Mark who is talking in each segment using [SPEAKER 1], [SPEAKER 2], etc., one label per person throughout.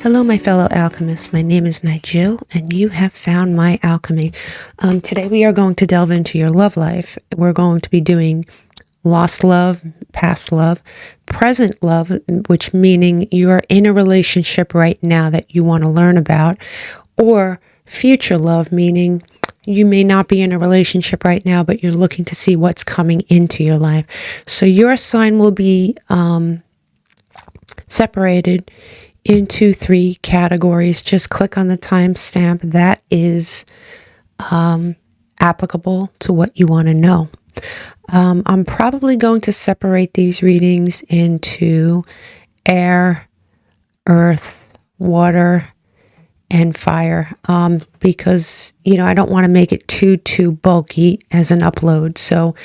[SPEAKER 1] Hello, my fellow alchemists. My name is Nigel, and you have found my alchemy. Today we are going to delve into your love life. We're going to be doing lost love, past love, present love, which meaning you're in a relationship right now that you want to learn about, or future love, meaning you may not be in a relationship right now, but you're looking to see what's coming into your life. So your sign will be separated into 3 categories. Just click on the timestamp that is applicable to what you want to know. I'm probably going to separate these readings into air, earth, water, and fire, because, I don't want to make it too bulky as an upload. So,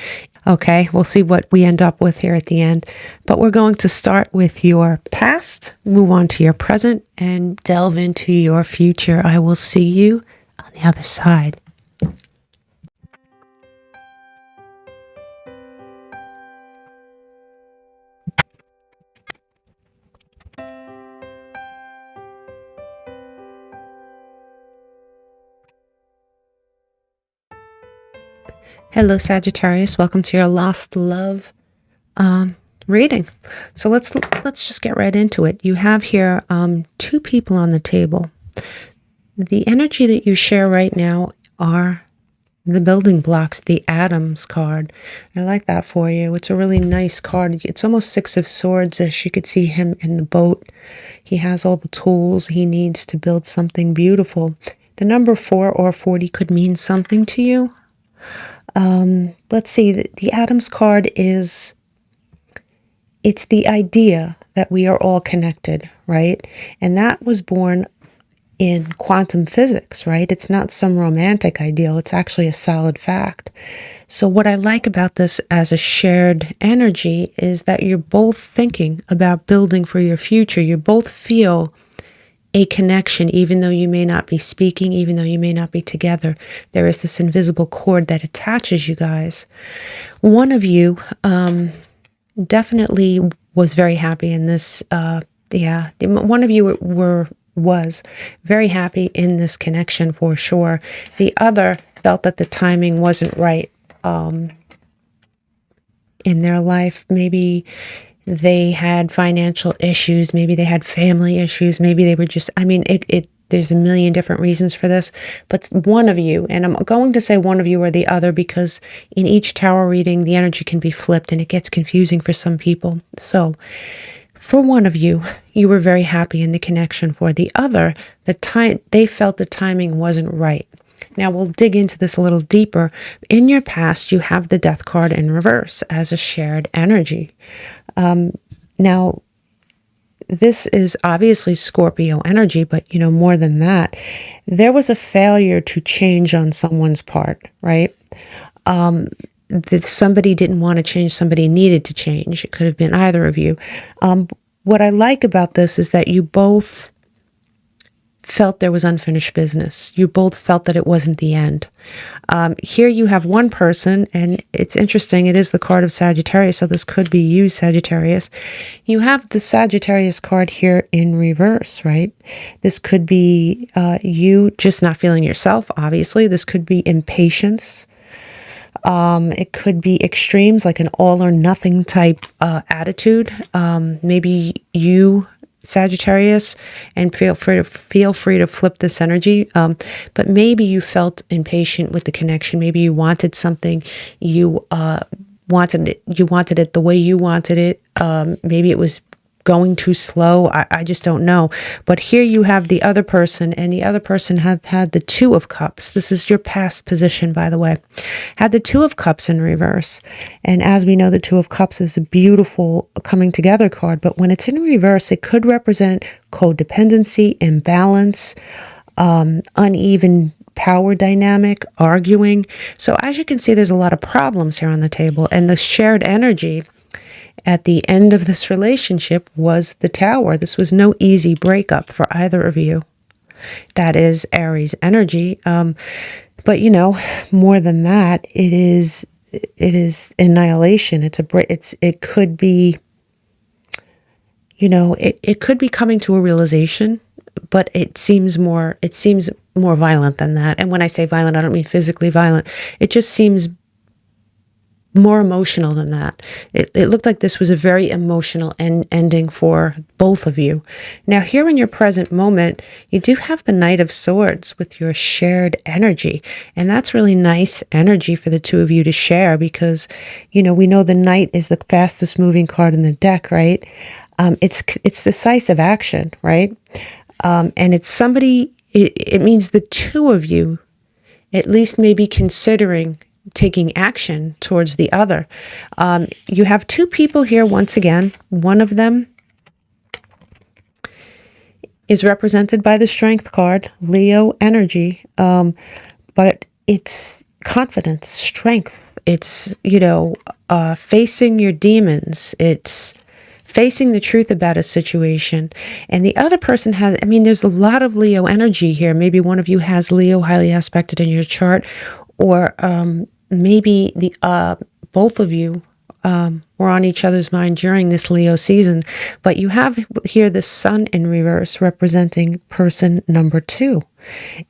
[SPEAKER 1] okay, we'll see what we end up with here at the end. But we're going to start with your past, move on to your present, and delve into your future. I will see you on the other side. Hello, Sagittarius. Welcome to your lost love reading. So let's just get right into it. You have here 2 people on the table. The energy that you share right now are the building blocks, the Atoms card. I like that for you. It's a really nice card. It's almost 6 of Swords, as you could see him in the boat. He has all the tools he needs to build something beautiful. The number 4 or 40 could mean something to you. Let's see, the Atoms card it's the idea that we are all connected, right? And that was born in quantum physics, right? It's not some romantic ideal. It's actually a solid fact. So what I like about this as a shared energy is that you're both thinking about building for your future. You both feel a connection, even though you may not be speaking, even though you may not be together. There is this invisible cord that attaches you guys. One of you definitely was very happy in this. One of you was very happy in this connection for sure. The other felt that the timing wasn't right in their life. Maybe they had financial issues, maybe they had family issues, maybe they were just, there's a million different reasons for this, but one of you, and I'm going to say one of you or the other because in each tarot reading, the energy can be flipped and it gets confusing for some people. So for one of you, you were very happy in the connection. For the other, they felt the timing wasn't right. Now we'll dig into this a little deeper. In your past, you have the Death card in reverse as a shared energy. Now, this is obviously Scorpio energy, but more than that, there was a failure to change on someone's part, right? That somebody didn't want to change, somebody needed to change. It could have been either of you. What I like about this is that you both felt there was unfinished business. You both felt that it wasn't the end. Here you have one person, and it's interesting. It is the card of Sagittarius, so this could be you, Sagittarius. You have the Sagittarius card here in reverse, right? This could be you just not feeling yourself, obviously. This could be impatience. It could be extremes, like an all or nothing type attitude. Maybe you, Sagittarius, and feel free to flip this energy. But maybe you felt impatient with the connection. Maybe you wanted something, you wanted it the way you wanted it. Maybe it was going too slow. I just don't know. But here you have the other person, and the other person had the 2 of Cups. This is your past position, by the way. Had the 2 of Cups in reverse. And as we know, the 2 of Cups is a beautiful coming together card. But when it's in reverse, it could represent codependency, imbalance, uneven power dynamic, arguing. So as you can see, there's a lot of problems here on the table. And the shared energy at the end of this relationship was the Tower. This was no easy breakup for either of you. That is Aries energy. But more than that, it is annihilation. It could be, it could be coming to a realization but it seems more violent than that. And when I say violent, I don't mean physically violent. It just seems more emotional than that. It looked like this was a very emotional ending for both of you. Now, here in your present moment, you do have the Knight of Swords with your shared energy. And that's really nice energy for the two of you to share because, we know the Knight is the fastest moving card in the deck, right? It's decisive action, right? And it's somebody, it means the two of you at least maybe considering taking action towards the other. You have two people here once again. One of them is represented by the Strength card, Leo energy, but it's confidence, strength. It's, facing your demons. It's facing the truth about a situation. And the other person has, there's a lot of Leo energy here. Maybe one of you has Leo highly aspected in your chart, or maybe both of you were on each other's mind during this Leo season. But you have here the Sun in reverse representing person number 2.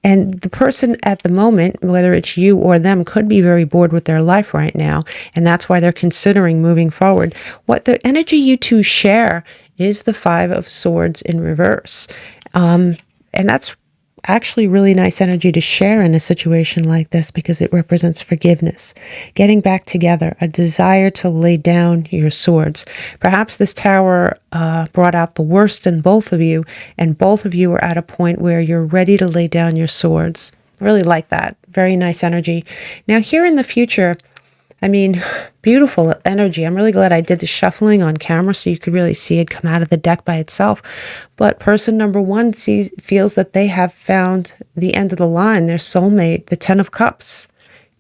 [SPEAKER 1] And the person at the moment, whether it's you or them, could be very bored with their life right now. And that's why they're considering moving forward. What the energy you two share is the 5 of Swords in reverse. And that's actually really nice energy to share in a situation like this because it represents forgiveness, getting back together, a desire to lay down your swords. Perhaps this tower brought out the worst in both of you, and both of you are at a point where you're ready to lay down your swords. Really like that. Very nice energy. Now here in the future, beautiful energy. I'm really glad I did the shuffling on camera so you could really see it come out of the deck by itself. But person number 1 feels that they have found the end of the line, their soulmate, the 10 of Cups.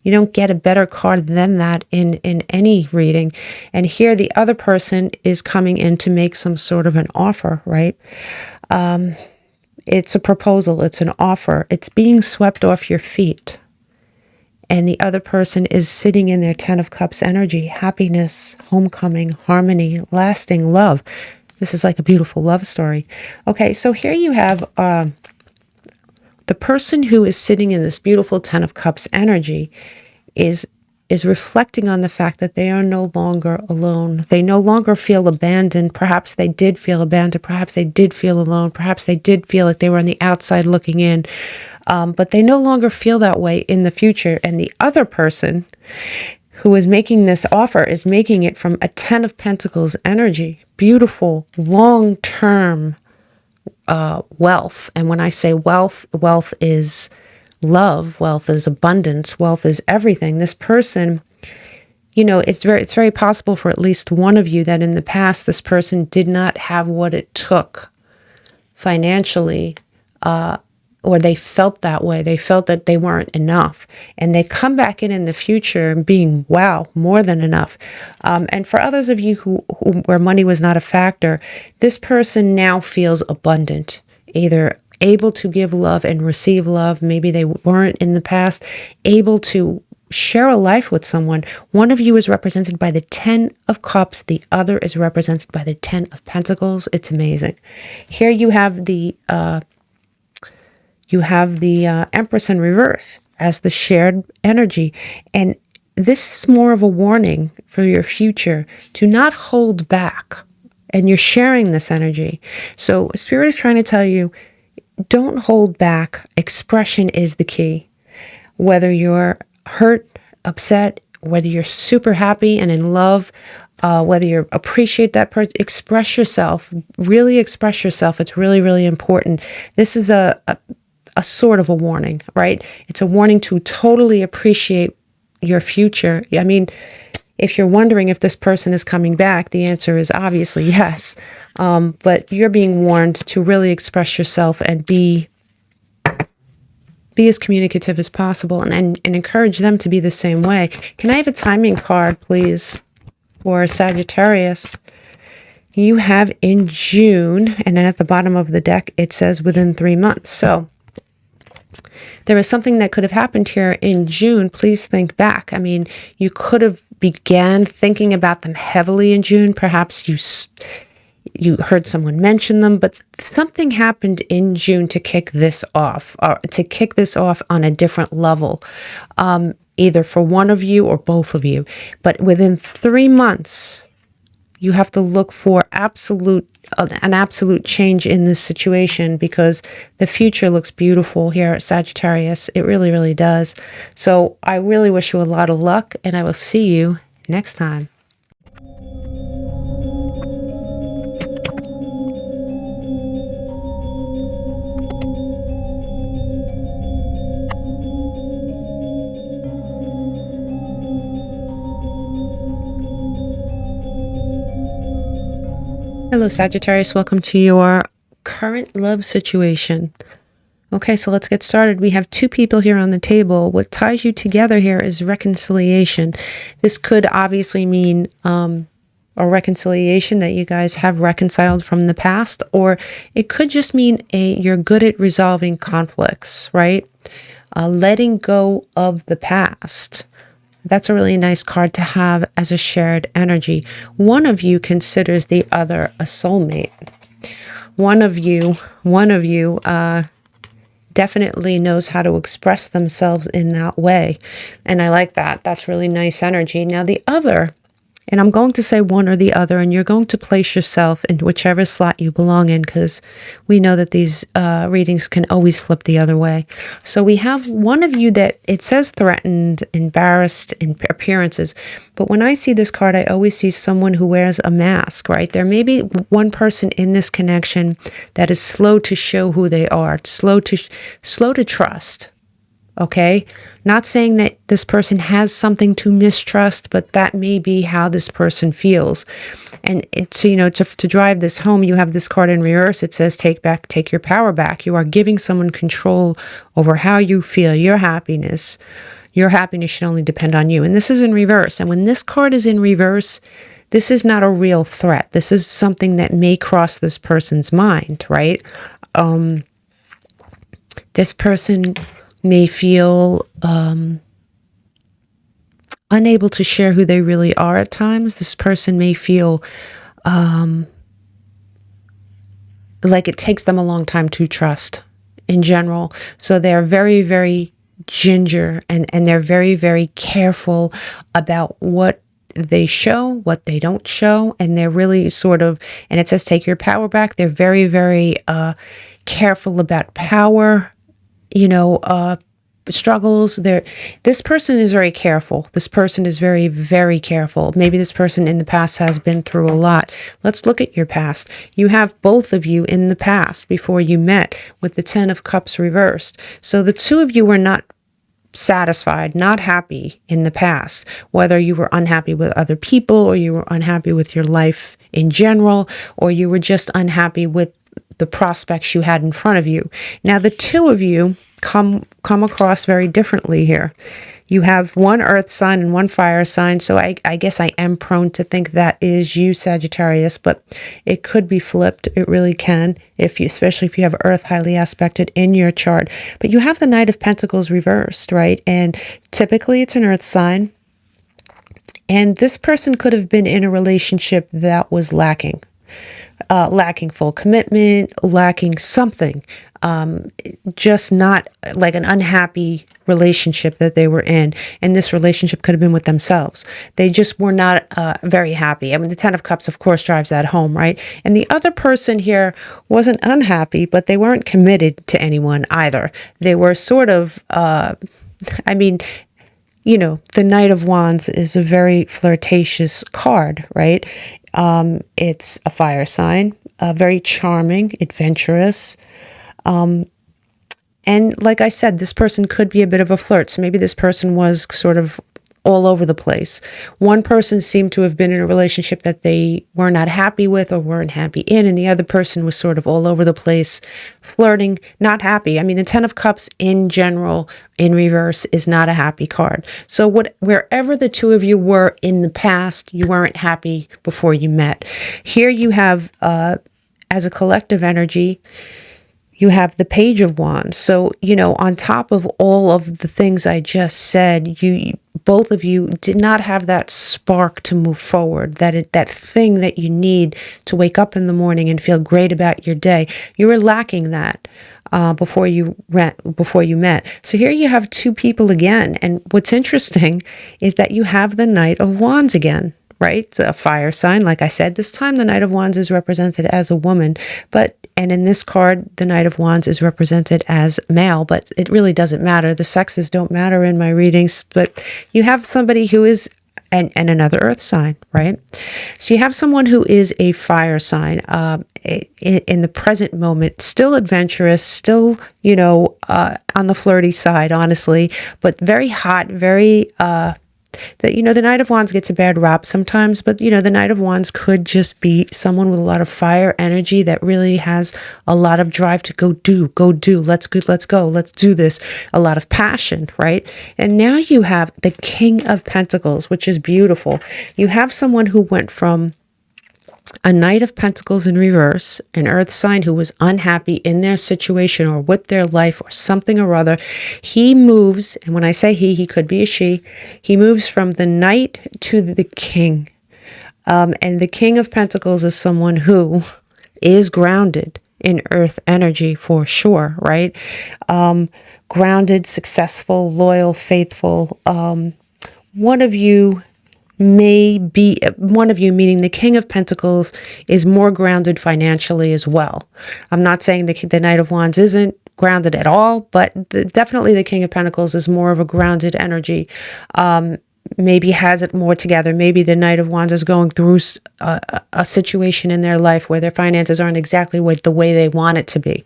[SPEAKER 1] You don't get a better card than that in any reading. And here the other person is coming in to make some sort of an offer, right? It's a proposal. It's an offer. It's being swept off your feet. And the other person is sitting in their 10 of Cups energy, happiness, homecoming, harmony, lasting love. This is like a beautiful love story. Okay, so here you have the person who is sitting in this beautiful 10 of Cups energy is reflecting on the fact that they are no longer alone. They no longer feel abandoned. Perhaps they did feel abandoned. Perhaps they did feel alone. Perhaps they did feel like they were on the outside looking in. But they no longer feel that way in the future. And the other person who is making this offer is making it from a 10 of Pentacles energy. Beautiful, long-term wealth. And when I say wealth, wealth is love, wealth is abundance, wealth is everything. This person, it's very possible for at least one of you that in the past this person did not have what it took financially, or they felt that way. They felt that they weren't enough. And they come back in the future being, wow, more than enough. And for others of you where money was not a factor, this person now feels abundant, either able to give love and receive love. Maybe they weren't in the past able to share a life with someone. One of you is represented by the 10 of Cups. The other is represented by the 10 of Pentacles. It's amazing. Here you have the Empress in reverse as the shared energy. And this is more of a warning for your future to not hold back. And you're sharing this energy. So Spirit is trying to tell you, don't hold back. Expression is the key. Whether you're hurt, upset, whether you're super happy and in love, whether you appreciate that person, express yourself. Really express yourself. It's really, really important. This is a sort of a warning, right? It's a warning to totally appreciate your future. If you're wondering if this person is coming back, the answer is obviously yes. But you're being warned to really express yourself and be as communicative as possible and encourage them to be the same way. Can I have a timing card, please, for Sagittarius? You have in June, and then at the bottom of the deck, it says within 3 months. So there is something that could have happened here in June. Please think back. You could have began thinking about them heavily in June. Perhaps you heard someone mention them, but something happened in June to kick this off, or to kick this off on a different level, either for one of you or both of you. But within 3 months, you have to look for an absolute change in this situation, because the future looks beautiful here at Sagittarius. It really, really does. So I really wish you a lot of luck, and I will see you next time. Hello, Sagittarius. Welcome to your current love situation. Okay, so let's get started. We have 2 people here on the table. What ties you together here is reconciliation. This could obviously mean a reconciliation, that you guys have reconciled from the past, or it could just mean you're good at resolving conflicts, right? Letting go of the past. That's a really nice card to have as a shared energy. One of you considers the other a soulmate. One of you definitely knows how to express themselves in that way. And I like that. That's really nice energy. Now the other, and I'm going to say one or the other, and you're going to place yourself in whichever slot you belong in, because we know that these readings can always flip the other way. So we have one of you that it says threatened, embarrassed in appearances. But when I see this card, I always see someone who wears a mask, right? There may be one person in this connection that is slow to show who they are, slow to trust. Okay, not saying that this person has something to mistrust, but that may be how this person feels. And it's, you know, to drive this home, you have this card in reverse. It says, take your power back. You are giving someone control over how you feel. Your happiness should only depend on you. And this is in reverse. And when this card is in reverse, this is not a real threat. This is something that may cross this person's mind, right? This person may feel unable to share who they really are at times. This person may feel like it takes them a long time to trust in general. So they're very, very ginger, and they're very, very careful about what they show, what they don't show. And they're really sort of, and it says take your power back. They're very, very careful about power, struggles. This person is very careful. This person is very, very careful. Maybe this person in the past has been through a lot. Let's look at your past. You have both of you in the past before you met, with the 10 of Cups reversed. So the 2 of you were not satisfied, not happy in the past, whether you were unhappy with other people, or you were unhappy with your life in general, or you were just unhappy with the prospects you had in front of you. Now the 2 of you come across very differently here. You have one earth sign and one fire sign, so I guess I am prone to think that is you, Sagittarius, but it could be flipped. It really can, especially if you have earth highly aspected in your chart. But you have the Knight of Pentacles reversed, right? And typically it's an earth sign. And this person could have been in a relationship that was lacking full commitment, lacking something, just not like an unhappy relationship that they were in. And this relationship could have been with themselves. They just were not very happy. I mean, the 10 of Cups, of course, drives that home, right? And the other person here wasn't unhappy, but they weren't committed to anyone either. They were sort of, the Knight of Wands is a very flirtatious card, right? It's a fire sign, very charming, adventurous. And like I said, this person could be a bit of a flirt. So maybe this person was sort of all over the place. One person seemed to have been in a relationship that they were not happy with or weren't happy in, and the other person was sort of all over the place, flirting, not happy. I mean, the 10 of Cups in general in reverse is not a happy card. So wherever the 2 of you were in the past, you weren't happy before you met. Here you have, as a collective energy, You have the Page of Wands. So, on top of all of the things I just said, both of you did not have that spark to move forward, that thing that you need to wake up in the morning and feel great about your day. You were lacking that before you met. So here you have two people again. And what's interesting is that you have the Knight of Wands again. Right? It's a fire sign. Like I said, this time the Knight of Wands is represented as a woman, and in this card, the Knight of Wands is represented as male, but it really doesn't matter. The sexes don't matter in my readings, but you have somebody who is, and another earth sign, right? So you have someone who is a fire sign, in the present moment, still adventurous, still, on the flirty side, honestly, but very hot, very, the Knight of Wands gets a bad rap sometimes, but the Knight of Wands could just be someone with a lot of fire energy that really has a lot of drive to go do, let's go, let's do this, a lot of passion, right? And now you have the King of Pentacles, which is beautiful. You have someone who went from a Knight of Pentacles in reverse, an earth sign who was unhappy in their situation or with their life or something or other. He moves, and when I say he could be a she, he moves from the Knight to the King. And the King of Pentacles is someone who is grounded in earth energy for sure, right? Grounded, successful, loyal, faithful. One of you, meaning the King of Pentacles, is more grounded financially as well. I'm not saying the Knight of Wands isn't grounded at all, but definitely the King of Pentacles is more of a grounded energy. Maybe has it more together. Maybe the Knight of Wands is going through a situation in their life where their finances aren't exactly the way they want it to be.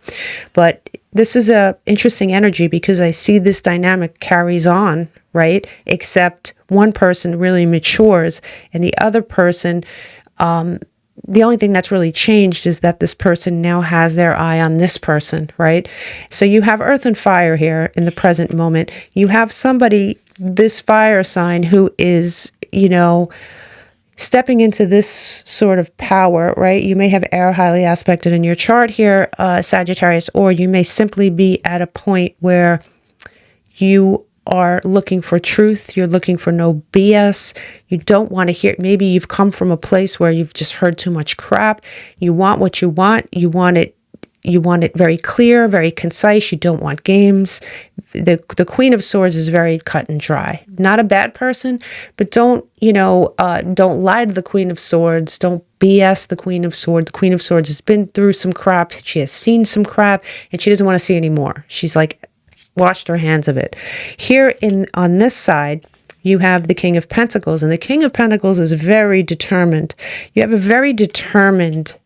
[SPEAKER 1] But this is a interesting energy because I see this dynamic carries on, right? Except one person really matures and the other person, the only thing that's really changed is that this person now has their eye on this person, right? So you have earth and fire here in the present moment. You have somebody, this fire sign, who is, stepping into this sort of power, right? You may have air highly aspected in your chart here, Sagittarius, or you may simply be at a point where you are looking for truth. You're looking for no BS. You don't want to hear, maybe you've come from a place where you've just heard too much crap. You want what you want. You want it very clear, very concise. You don't want games. The Queen of Swords is very cut and dry. Not a bad person, but don't lie to the Queen of Swords. Don't BS the Queen of Swords. The Queen of Swords has been through some crap. She has seen some crap and she doesn't want to see any more. She's like washed her hands of it. Here on this side, you have the King of Pentacles, and the King of Pentacles is very determined. You have a very determined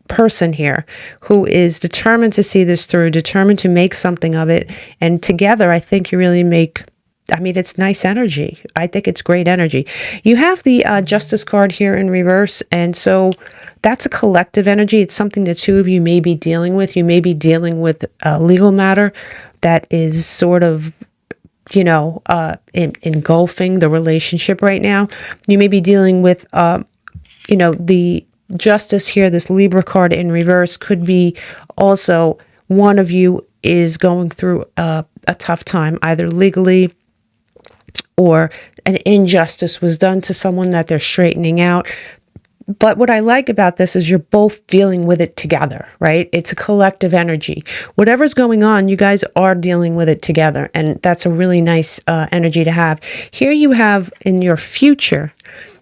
[SPEAKER 1] person here who is determined to see this through, determined to make something of it. And together, I think you really make, it's nice energy. I think it's great energy. You have the Justice card here in reverse. And so that's a collective energy. It's something the two of you may be dealing with. You may be dealing with a legal matter that is sort of, engulfing the relationship right now. You may be dealing with, the Justice here, this Libra card in reverse, could be also one of you is going through a tough time, either legally or an injustice was done to someone that they're straightening out. But what I like about this is you're both dealing with it together, right? It's a collective energy. Whatever's going on, you guys are dealing with it together. And that's a really nice energy to have. Here you have in your future,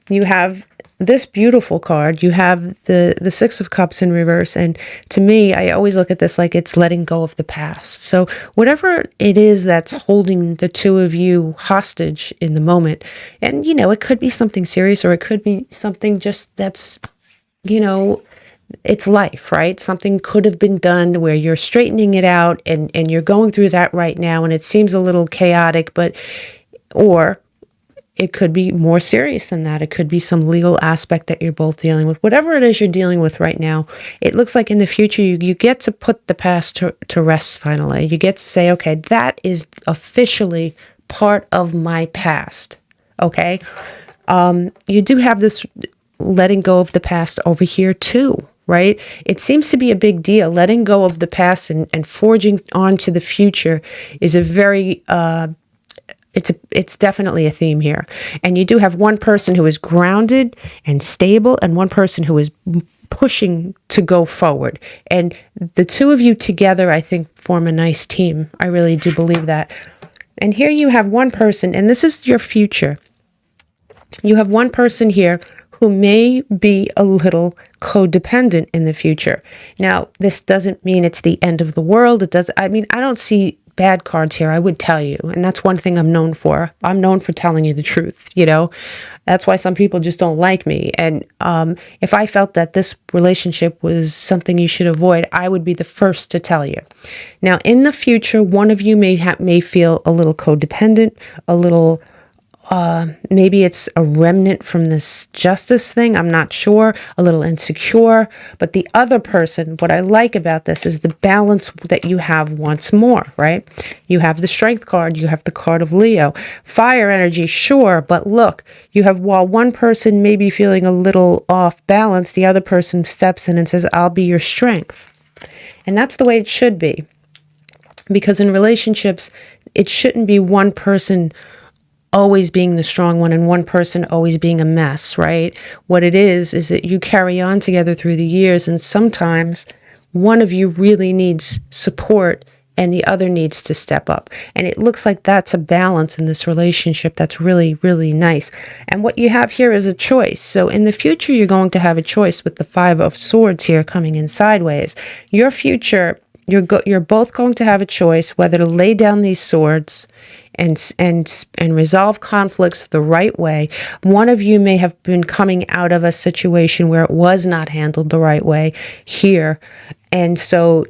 [SPEAKER 1] you have this beautiful card. You have the Six of Cups in reverse. And to me, I always look at this like it's letting go of the past. So whatever it is that's holding the two of you hostage in the moment, and, it could be something serious or it could be something just that's, it's life, right? Something could have been done where you're straightening it out and you're going through that right now. And it seems a little chaotic, or it could be more serious than that. It could be some legal aspect that you're both dealing with. Whatever it is you're dealing with right now, it looks like in the future you get to put the past to rest finally. You get to say, okay, that is officially part of my past. Okay? You do have this letting go of the past over here too, right? It seems to be a big deal. Letting go of the past and forging on to the future is a very, it's definitely a theme here. And you do have one person who is grounded and stable and one person who is pushing to go forward. And the two of you together, I think, form a nice team. I really do believe that. And here you have one person, and this is your future. You have one person here who may be a little codependent in the future. Now, this doesn't mean it's the end of the world. It does. I mean, I don't see bad cards here, I would tell you. And that's one thing I'm known for. I'm known for telling you the truth, you know. That's why some people just don't like me. And if I felt that this relationship was something you should avoid, I would be the first to tell you. Now, in the future, one of you may feel a little codependent, a little maybe it's a remnant from this justice thing. I'm not sure. A little insecure. But the other person, what I like about this is the balance that you have once more, right? You have the strength card. You have the card of Leo. Fire energy, sure. But look, you have, while one person may be feeling a little off balance, the other person steps in and says, I'll be your strength. And that's the way it should be. Because in relationships, it shouldn't be one person always being the strong one and one person always being a mess, right? What it is that you carry on together through the years, and sometimes one of you really needs support and the other needs to step up. And it looks like that's a balance in this relationship that's really, really nice. And what you have here is a choice. So in the future, you're going to have a choice with the Five of Swords here coming in sideways. Your future, you're both going to have a choice whether to lay down these swords and resolve conflicts the right way. One of you may have been coming out of a situation where it was not handled the right way here. And so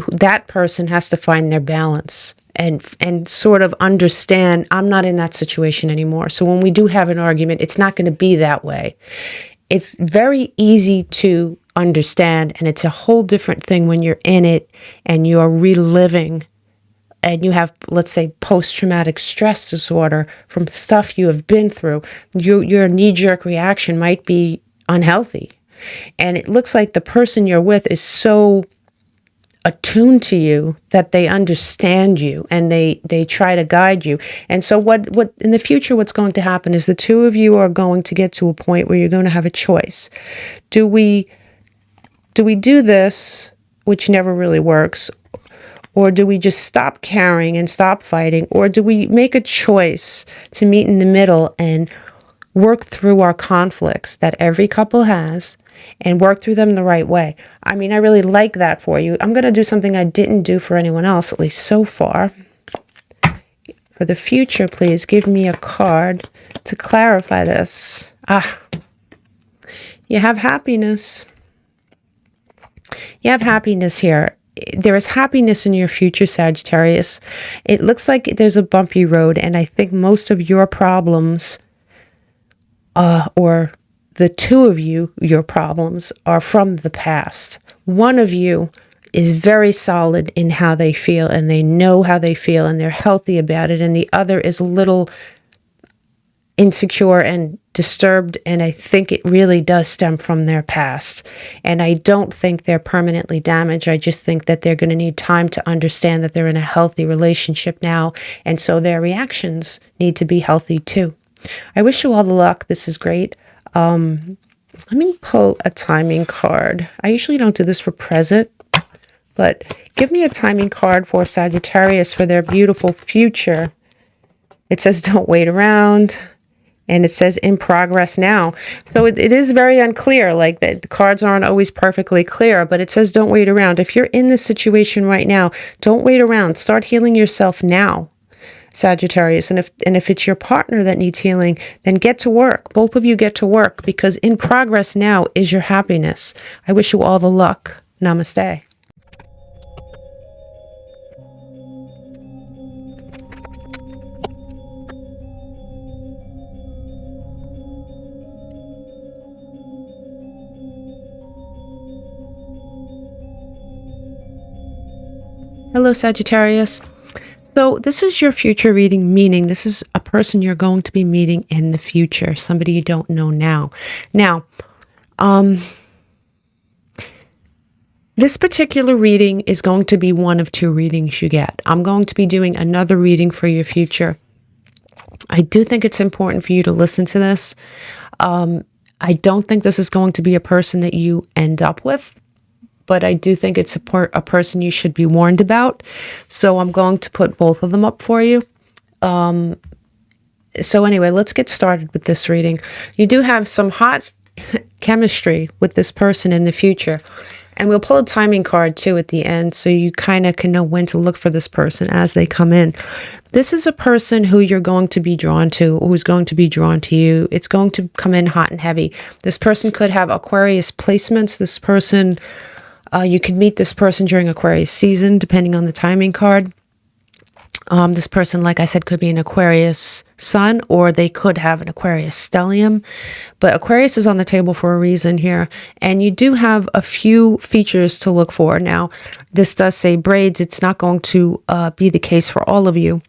[SPEAKER 1] that person has to find their balance and sort of understand, I'm not in that situation anymore. So when we do have an argument, it's not going to be that way. It's very easy to understand, and it's a whole different thing when you're in it and you're reliving and you have, let's say, post-traumatic stress disorder from stuff you have been through. Your knee-jerk reaction might be unhealthy. And it looks like the person you're with is so attuned to you that they understand you and they try to guide you. And so what in the future, what's going to happen is the two of you are going to get to a point where you're going to have a choice. Do we do this, which never really works, or do we just stop caring and stop fighting? Or do we make a choice to meet in the middle and work through our conflicts that every couple has and work through them the right way? I mean, I really like that for you. I'm going to do something I didn't do for anyone else, at least so far. For the future, please give me a card to clarify this. You have happiness. You have happiness here. There is happiness in your future, Sagittarius. It looks like there's a bumpy road, and I think most of your problems, or the two of you, your problems, are from the past. One of you is very solid in how they feel, and they know how they feel, and they're healthy about it, and the other is a little insecure and disturbed, and I think it really does stem from their past. And I don't think they're permanently damaged. I just think that they're going to need time to understand that they're in a healthy relationship now, and so their reactions need to be healthy too. I wish you all the luck. This is great. Let me pull a timing card. I usually don't do this for present, but give me a timing card for Sagittarius for their beautiful future. It says don't wait around. And it says in progress now. So it is very unclear, like that the cards aren't always perfectly clear, but it says don't wait around. If you're in this situation right now, don't wait around. Start healing yourself now, Sagittarius. And if it's your partner that needs healing, then get to work. Both of you get to work, because in progress now is your happiness. I wish you all the luck. Namaste. Hello, Sagittarius. So this is your future reading, meaning this is a person you're going to be meeting in the future, somebody you don't know now. Now, This particular reading is going to be one of two readings you get. I'm going to be doing another reading for your future. I do think it's important for you to listen to this. I don't think this is going to be a person that you end up with, but I do think it's a person you should be warned about. So I'm going to put both of them up for you. So anyway, let's get started with this reading. You do have some hot chemistry with this person in the future. And we'll pull a timing card too at the end, so you kind of can know when to look for this person as they come in. This is a person who you're going to be drawn to, who's going to be drawn to you. It's going to come in hot and heavy. This person could have Aquarius placements. This person, you could meet this person during Aquarius season, depending on the timing card. This person, like I said, could be an Aquarius sun, or they could have an Aquarius stellium. But Aquarius is on the table for a reason here. And you do have a few features to look for. Now, this does say braids. It's not going to be the case for all of you.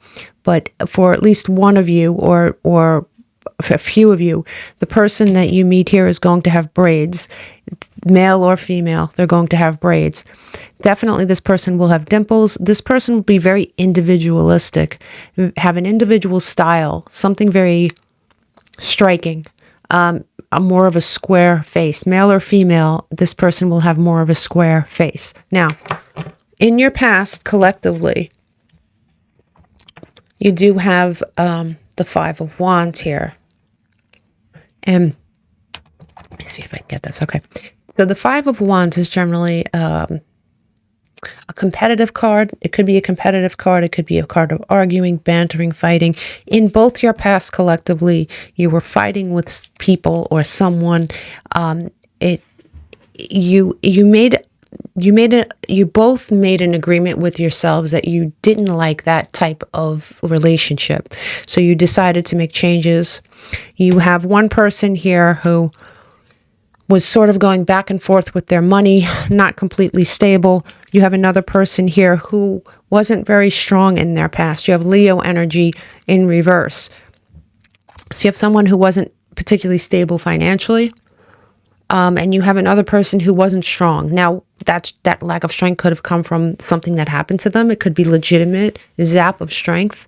[SPEAKER 1] But for at least one of you, or a few of you, the person that you meet here is going to have braids. Male or female, they're going to have braids. Definitely this person will have dimples. This person will be very individualistic, have an individual style, something very striking, more of a square face. Male or female, this person will have more of a square face. Now, in your past, collectively, you do have the Five of Wands here. And let me see if I can get this. Okay. So the Five of Wands is generally a competitive card. It could be a competitive card. It could be a card of arguing, bantering, fighting. In both your past collectively, you were fighting with people or someone. You both made an agreement with yourselves that you didn't like that type of relationship. So you decided to make changes. You have one person here who was sort of going back and forth with their money, not completely stable. You have another person here who wasn't very strong in their past. You have Leo energy in reverse. So you have someone who wasn't particularly stable financially. And you have another person who wasn't strong. Now, that lack of strength could have come from something that happened to them. It could be legitimate zap of strength.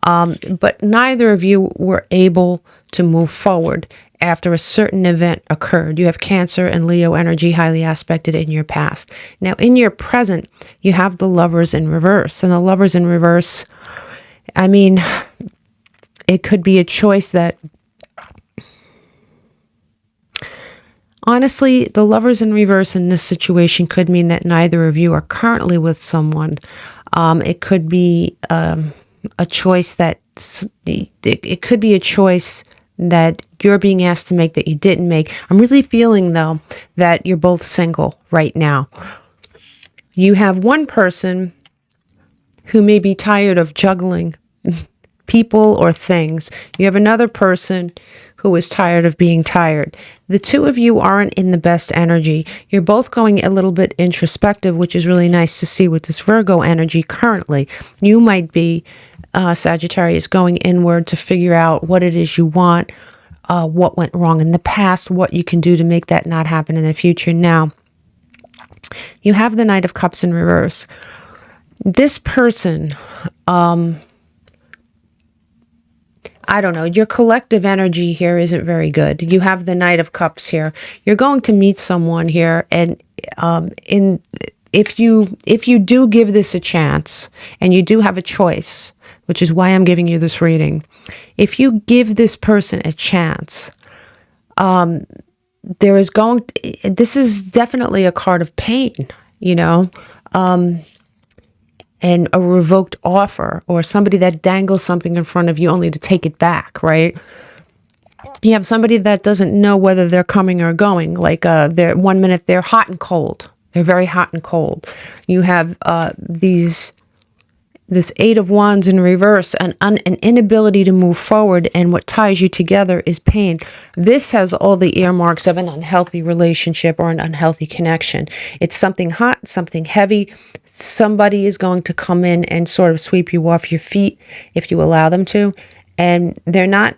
[SPEAKER 1] But neither of you were able to move forward after a certain event occurred. You have Cancer and Leo energy highly aspected in your past. Now, in your present, you have the Lovers in reverse. And the Lovers in reverse, I mean, it could be a choice that... Honestly, the Lovers in reverse in this situation could mean that neither of you are currently with someone. It could be a choice that... It could be a choice that you're being asked to make that you didn't make. I'm really feeling, though, that you're both single right now. You have one person who may be tired of juggling people or things. You have another person who is tired of being tired. The two of you aren't in the best energy. You're both going a little bit introspective, which is really nice to see with this Virgo energy currently. You might be, Sagittarius, going inward to figure out what it is you want, what went wrong in the past, what you can do to make that not happen in the future. Now, you have the Knight of Cups in reverse. This person, I don't know, your collective energy here isn't very good. You have the Knight of Cups here. You're going to meet someone here, and if you do give this a chance, and you do have a choice, which is why I'm giving you this reading. If you give this person a chance, this is definitely a card of pain, you know, and a revoked offer, or somebody that dangles something in front of you only to take it back, right? You have somebody that doesn't know whether they're coming or going. Like they're 1 minute they're hot and cold. They're very hot and cold. You have this Eight of Wands in reverse, an inability to move forward, and what ties you together is pain. This has all the earmarks of an unhealthy relationship or an unhealthy connection. It's something hot, something heavy. Somebody is going to come in and sort of sweep you off your feet if you allow them to, and they're not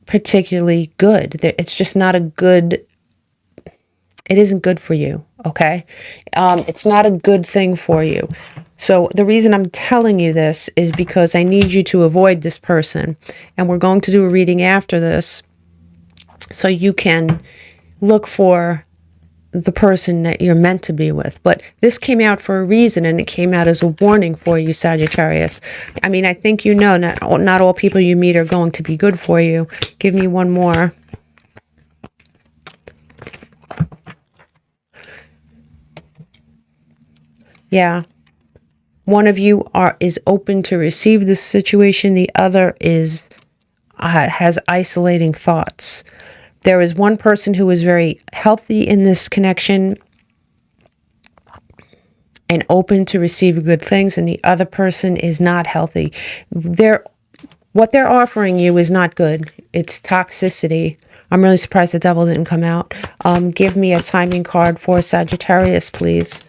[SPEAKER 1] particularly good. It's just not a good... It isn't good for you, okay? It's not a good thing for you. So the reason I'm telling you this is because I need you to avoid this person. And we're going to do a reading after this so you can look for the person that you're meant to be with. But this came out for a reason, and it came out as a warning for you, Sagittarius. I mean, I think you know not all people you meet are going to be good for you. Give me one more. Yeah. One of you is open to receive this situation. The other is has isolating thoughts. There is one person who is very healthy in this connection and open to receive good things, and the other person is not healthy. What they're offering you is not good. It's toxicity. I'm really surprised the devil didn't come out. Give me a timing card for Sagittarius, please.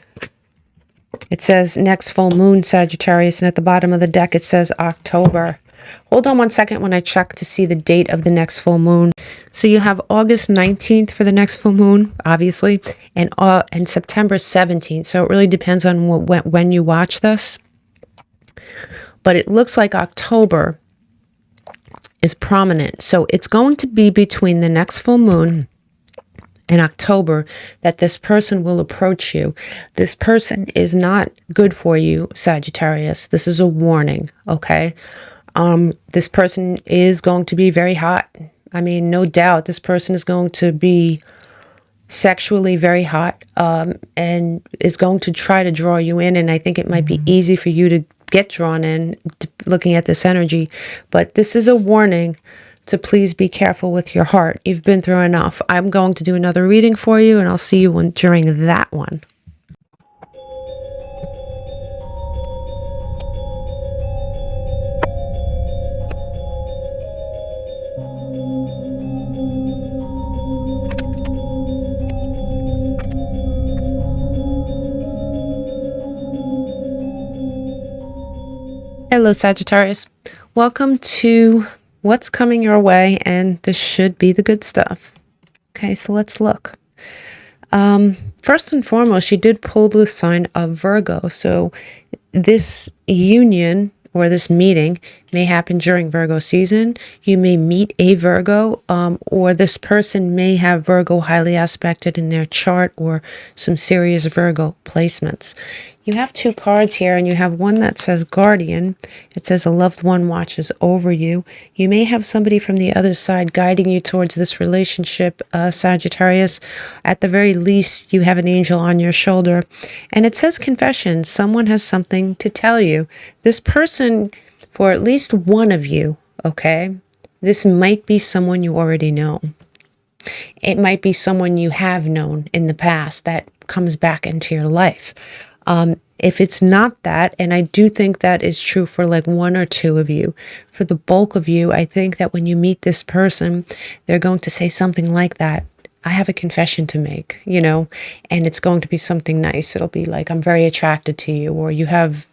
[SPEAKER 1] It says next full moon, Sagittarius, and at the bottom of the deck it says October. Hold on one second when I check to see the date of the next full moon. So you have August 19th for the next full moon, obviously, and September 17th. So it really depends on when you watch this. But it looks like October is prominent. So it's going to be between the next full moon in October that this person will approach you. This person is not good for you, Sagittarius. This is a warning, okay? This person is going to be very hot. I mean, no doubt this person is going to be sexually very hot, and is going to try to draw you in. And I think it might be easy for you to get drawn in looking at this energy. But this is a warning to please be careful with your heart. You've been through enough. I'm going to do another reading for you, and I'll see you during that one. Hello, Sagittarius. Welcome to what's coming your way, and this should be the good stuff. Okay, so let's look. First and foremost, you did pull the sign of Virgo. So this union or this meeting may happen during Virgo season. You may meet a Virgo, or this person may have Virgo highly aspected in their chart, or some serious Virgo placements. You have two cards here, and you have one that says Guardian. It says a loved one watches over you. You may have somebody from the other side guiding you towards this relationship, Sagittarius. At the very least, you have an angel on your shoulder. And it says confession. Someone has something to tell you. This person, for at least one of you, okay, this might be someone you already know. It might be someone you have known in the past that comes back into your life. If it's not that, and I do think that is true for like one or two of you, for the bulk of you, I think that when you meet this person, they're going to say something like that. I have a confession to make, you know, and it's going to be something nice. It'll be like, I'm very attracted to you, or you have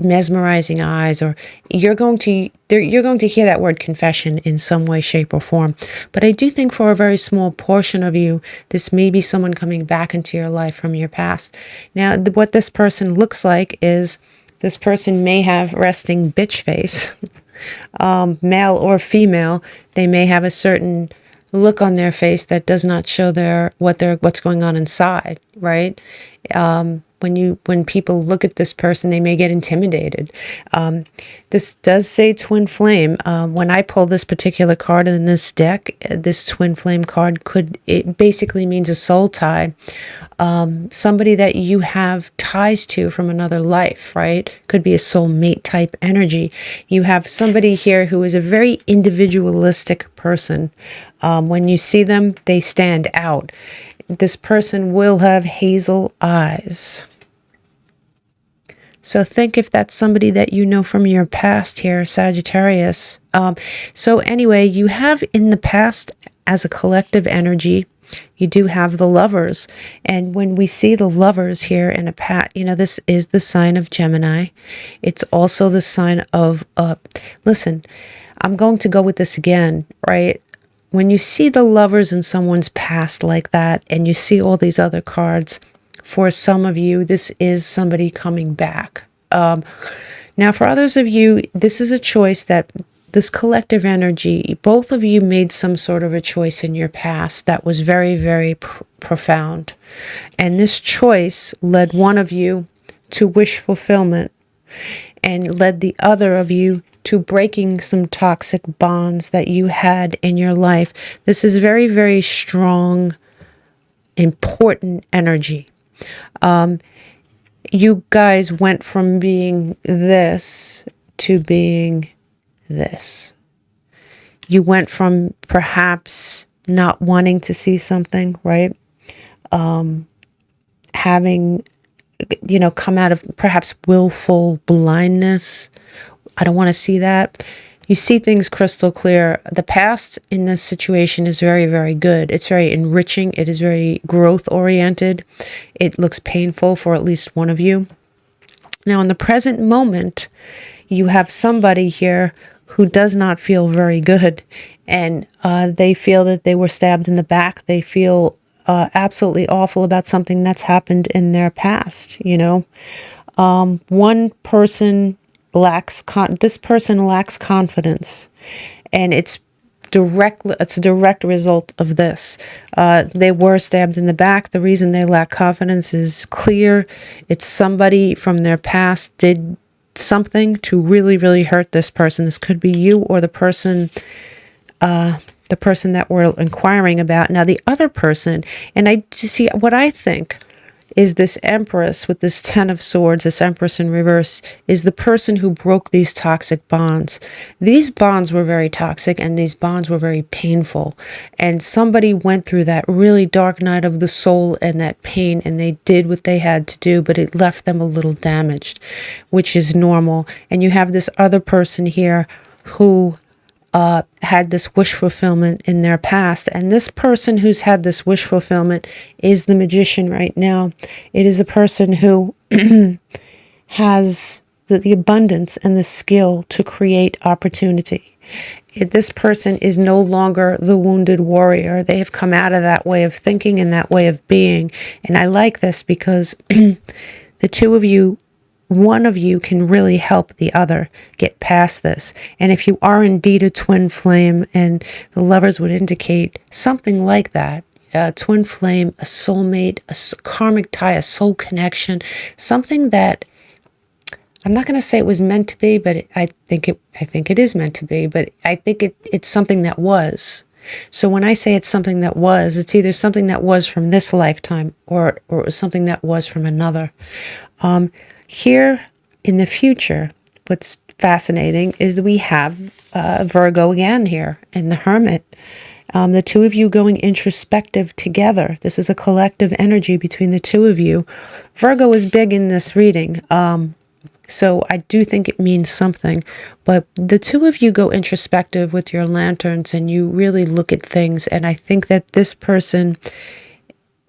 [SPEAKER 1] mesmerizing eyes, or you're going to hear that word confession in some way, shape, or form. But I do think for a very small portion of you, this may be someone coming back into your life from your past. Now, what this person looks like is this person may have resting bitch face, male or female. They may have a certain look on their face that does not show what's going on inside, right? When people look at this person, they may get intimidated. This does say twin flame. When I pull this particular card in this deck, this twin flame card it basically means a soul tie. Somebody that you have ties to from another life, right? Could be a soulmate type energy. You have somebody here who is a very individualistic person. When you see them, they stand out. This person will have hazel eyes. So think if that's somebody that you know from your past here, Sagittarius. So anyway, you have in the past, as a collective energy, you do have the Lovers. And when we see the Lovers here in this is the sign of Gemini. It's also the sign of, listen, I'm going to go with this again, right? when you see the lovers in someone's past like that, and you see all these other cards, for some of you, this is somebody coming back. Now, for others of you, this is a choice that this collective energy, both of you made some sort of a choice in your past that was very, very profound. And this choice led one of you to wish fulfillment and led the other of you to breaking some toxic bonds that you had in your life. This is very, very strong, important energy. You guys went from being this to being this. You went from perhaps not wanting to see something, right? Having, come out of perhaps willful blindness. I don't want to see that. You see things crystal clear. The past in this situation is very, very good. It's very enriching. It is very growth oriented. It looks painful for at least one of you. Now, in the present moment, you have somebody here who does not feel very good, and they feel that they were stabbed in the back. They feel absolutely awful about something that's happened in their past. One person this person lacks confidence, and it's a direct result of this. They were stabbed in the back. The reason they lack confidence is clear. It's somebody from their past did something to really, really hurt this person. This could be you or the person that we're inquiring about. Now, the other person, and I see what I think is this Empress with this Ten of Swords, this Empress in reverse, is the person who broke these toxic bonds. These bonds were very toxic, and these bonds were very painful. And somebody went through that really dark night of the soul and that pain, and they did what they had to do, but it left them a little damaged, which is normal. And you have this other person here who had this wish fulfillment in their past. And this person who's had this wish fulfillment is the Magician right now. It is a person who has the abundance and the skill to create opportunity. This person is no longer the wounded warrior. They have come out of that way of thinking and that way of being. And I like this because the two of you, one of you can really help the other get past this. And if you are indeed a twin flame, and the lovers would indicate something like that, a twin flame, a soulmate, a karmic tie, a soul connection, something that I'm not going to say it was meant to be, but I think it is meant to be, but I think it's something that was. So when I say it's something that was, it's either something that was from this lifetime or it was something that was from another. Here in the future, what's fascinating is that we have Virgo again here in the Hermit. The two of you going introspective together. This is a collective energy between the two of you. Virgo is big in this reading. So I do think it means something. But the two of you go introspective with your lanterns and you really look at things. And I think that this person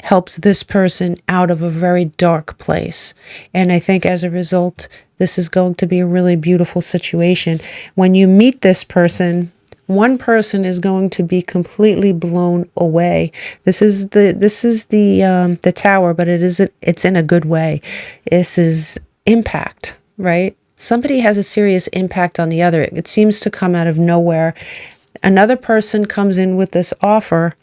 [SPEAKER 1] helps this person out of a very dark place. And I think as a result, this is going to be a really beautiful situation. When you meet this person, one person is going to be completely blown away. This is the Tower, but it's in a good way. This is impact, right? Somebody has a serious impact on the other. It seems to come out of nowhere. Another person comes in with this offer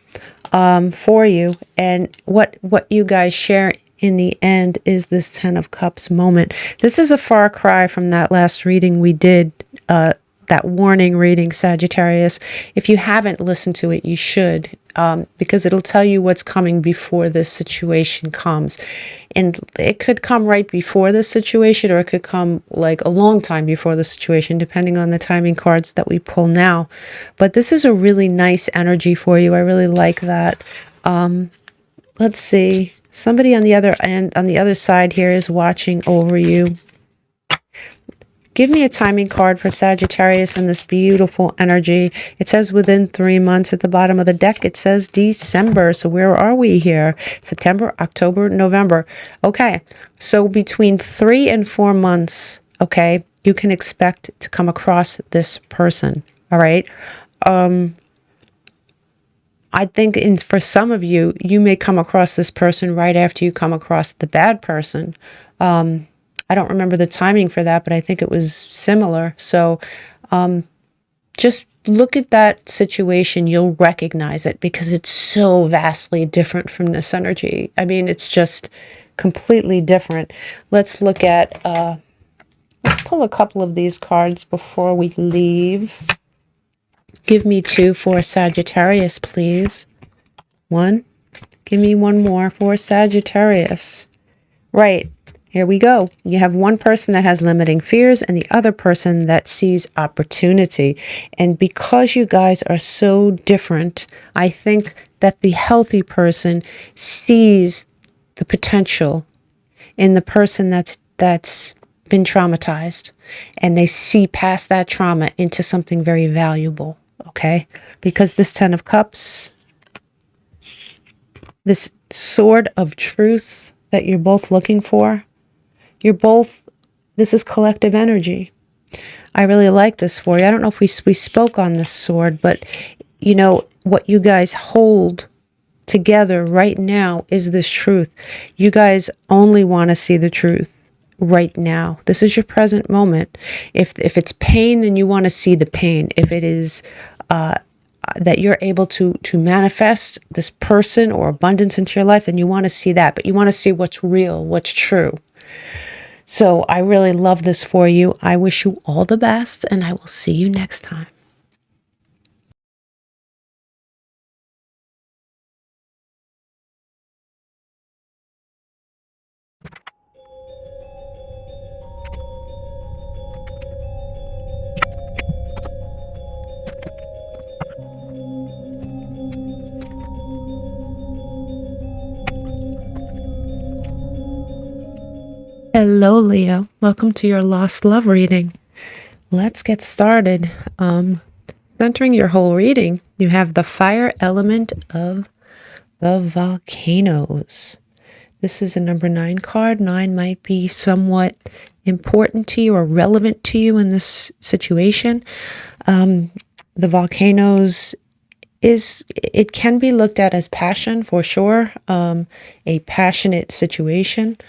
[SPEAKER 1] for you, and what you guys share in the end is this Ten of Cups moment. This is a far cry from that last reading we did, that warning reading, Sagittarius. If you haven't listened to it, you should, because it'll tell you what's coming before this situation comes. And it could come right before this situation, or it could come like a long time before the situation, depending on the timing cards that we pull now. But this is a really nice energy for you. I really like that. Let's see. Somebody on the other end, on the other side here, is watching over you. Give me a timing card for Sagittarius and this beautiful energy. It says within 3 months at the bottom of the deck. It says December. So where are we here? September, October, November. Okay. So between 3 and 4 months, okay, you can expect to come across this person. All right. I think for some of you, you may come across this person right after you come across the bad person. I don't remember the timing for that, but I think it was similar. So just look at that situation. You'll recognize it because it's so vastly different from this energy. I mean, it's just completely different. Let's look at, let's pull a couple of these cards before we leave. Give me 2 for Sagittarius, please. 1. Give me 1 more for Sagittarius. Right. Here we go. You have one person that has limiting fears and the other person that sees opportunity. And because you guys are so different, I think that the healthy person sees the potential in the person that's been traumatized, and they see past that trauma into something very valuable. Okay? Because this 10 of Cups, this sword of truth that you're both looking for, this is collective energy. I really like this for you. I don't know if we spoke on this sword, but you know, what you guys hold together right now is this truth. You guys only want to see the truth right now. This is your present moment. If it's pain, then you want to see the pain. If it is that you're able to manifest this person or abundance into your life, then you want to see that. But you want to see what's real, what's true. So I really love this for you. I wish you all the best, and I will see you next time. Hello, Leo. Welcome to your Lost Love reading. Let's get started. Centering your whole reading, you have the fire element of the volcanoes. This is a number 9 card. 9 might be somewhat important to you or relevant to you in this situation. The volcanoes it can be looked at as passion for sure, a passionate situation.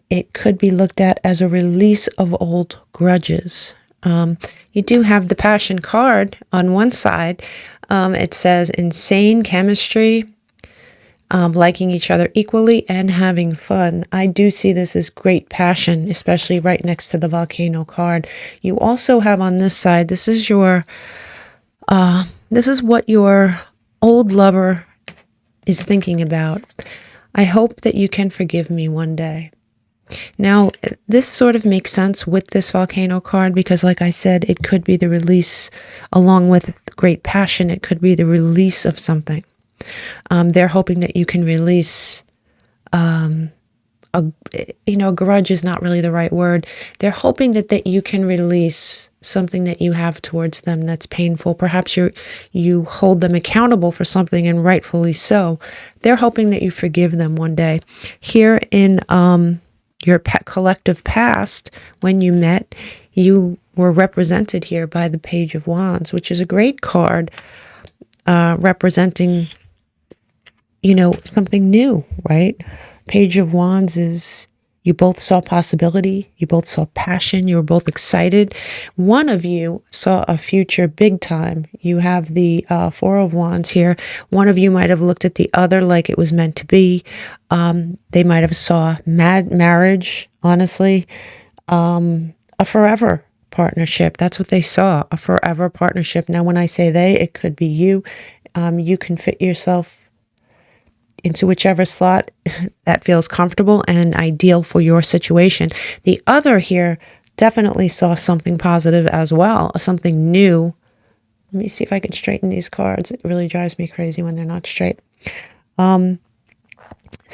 [SPEAKER 1] It could be looked at as a release of old grudges. You do have the passion card on one side. It says insane chemistry, liking each other equally, and having fun. I do see this as great passion, especially right next to the volcano card. You also have on this side, this is what your old lover is thinking about. I hope that you can forgive me one day. Now, this sort of makes sense with this volcano card because, like I said, it could be the release, along with great passion, it could be the release of something. They're hoping that you can release, grudge is not really the right word. They're hoping that you can release something that you have towards them that's painful. Perhaps you hold them accountable for something, and rightfully so. They're hoping that you forgive them one day. Here in your collective past, when you met, you were represented here by the Page of Wands, which is a great card representing, something new, right? Page of Wands is you both saw possibility, you both saw passion, you were both excited. One of you saw a future big time. You have the Four of Wands here. One of you might have looked at the other like it was meant to be. They might have saw marriage, honestly, a forever partnership. That's what they saw, a forever partnership. Now, when I say they, it could be you. You can fit yourself into whichever slot that feels comfortable and ideal for your situation. The other here definitely saw something positive as well, something new. Let me see if I can straighten these cards. It really drives me crazy when they're not straight. So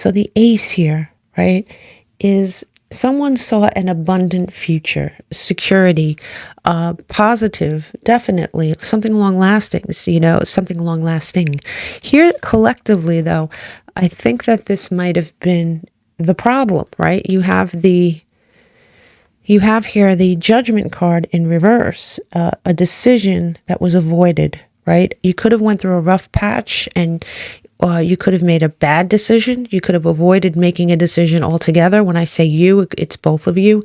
[SPEAKER 1] the ace here, right, is someone saw an abundant future, security, positive, definitely, something long-lasting, something long-lasting. Here, collectively, though, I think that this might have been the problem, right? You have here the Judgment card in reverse, a decision that was avoided, right? You could have went through a rough patch, and you could have made a bad decision. You could have avoided making a decision altogether. When I say you, it's both of you.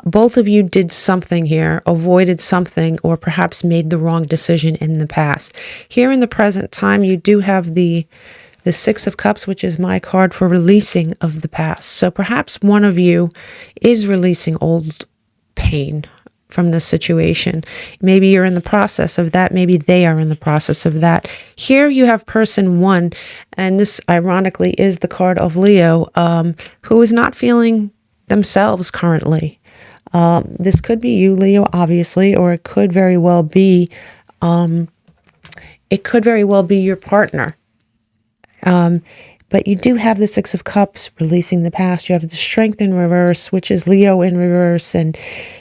[SPEAKER 1] Both of you did something here, avoided something, or perhaps made the wrong decision in the past. Here in the present time, you do have the Six of Cups, which is my card for releasing of the past. So perhaps one of you is releasing old pain from the situation. Maybe you're in the process of that. Maybe they are in the process of that. Here you have person one, and this ironically is the card of Leo, who is not feeling themselves currently. This could be you, Leo, obviously, or it could very well be your partner. But you do have the Six of Cups, releasing the past. You have the Strength in reverse, which is Leo in reverse. And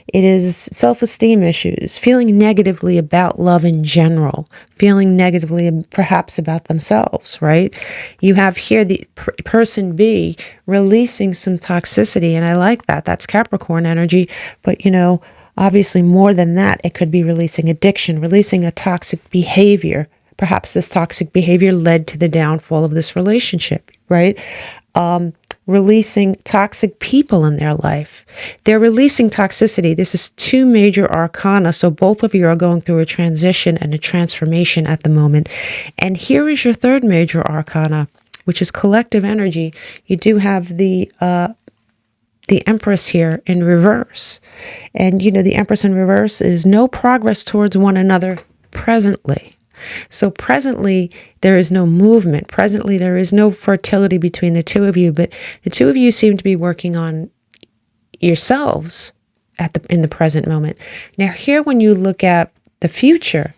[SPEAKER 1] it is self-esteem issues, feeling negatively about love in general, feeling negatively perhaps about themselves, right? You have here the person B releasing some toxicity. And I like that. That's Capricorn energy. But, you know, obviously more than that, it could be releasing addiction, releasing a toxic behavior. Perhaps this toxic behavior led to the downfall of this relationship, right? Releasing toxic people in their life. They're releasing toxicity. This is two major arcana. So both of you are going through a transition and a transformation at the moment. And here is your third major arcana, which is collective energy. You do have the Empress here in reverse. And, you know, the Empress in reverse is no progress towards one another presently. So presently, there is no movement. Presently, there is no fertility between the two of you, but the two of you seem to be working on yourselves in the present moment. Now, here, when you look at the future,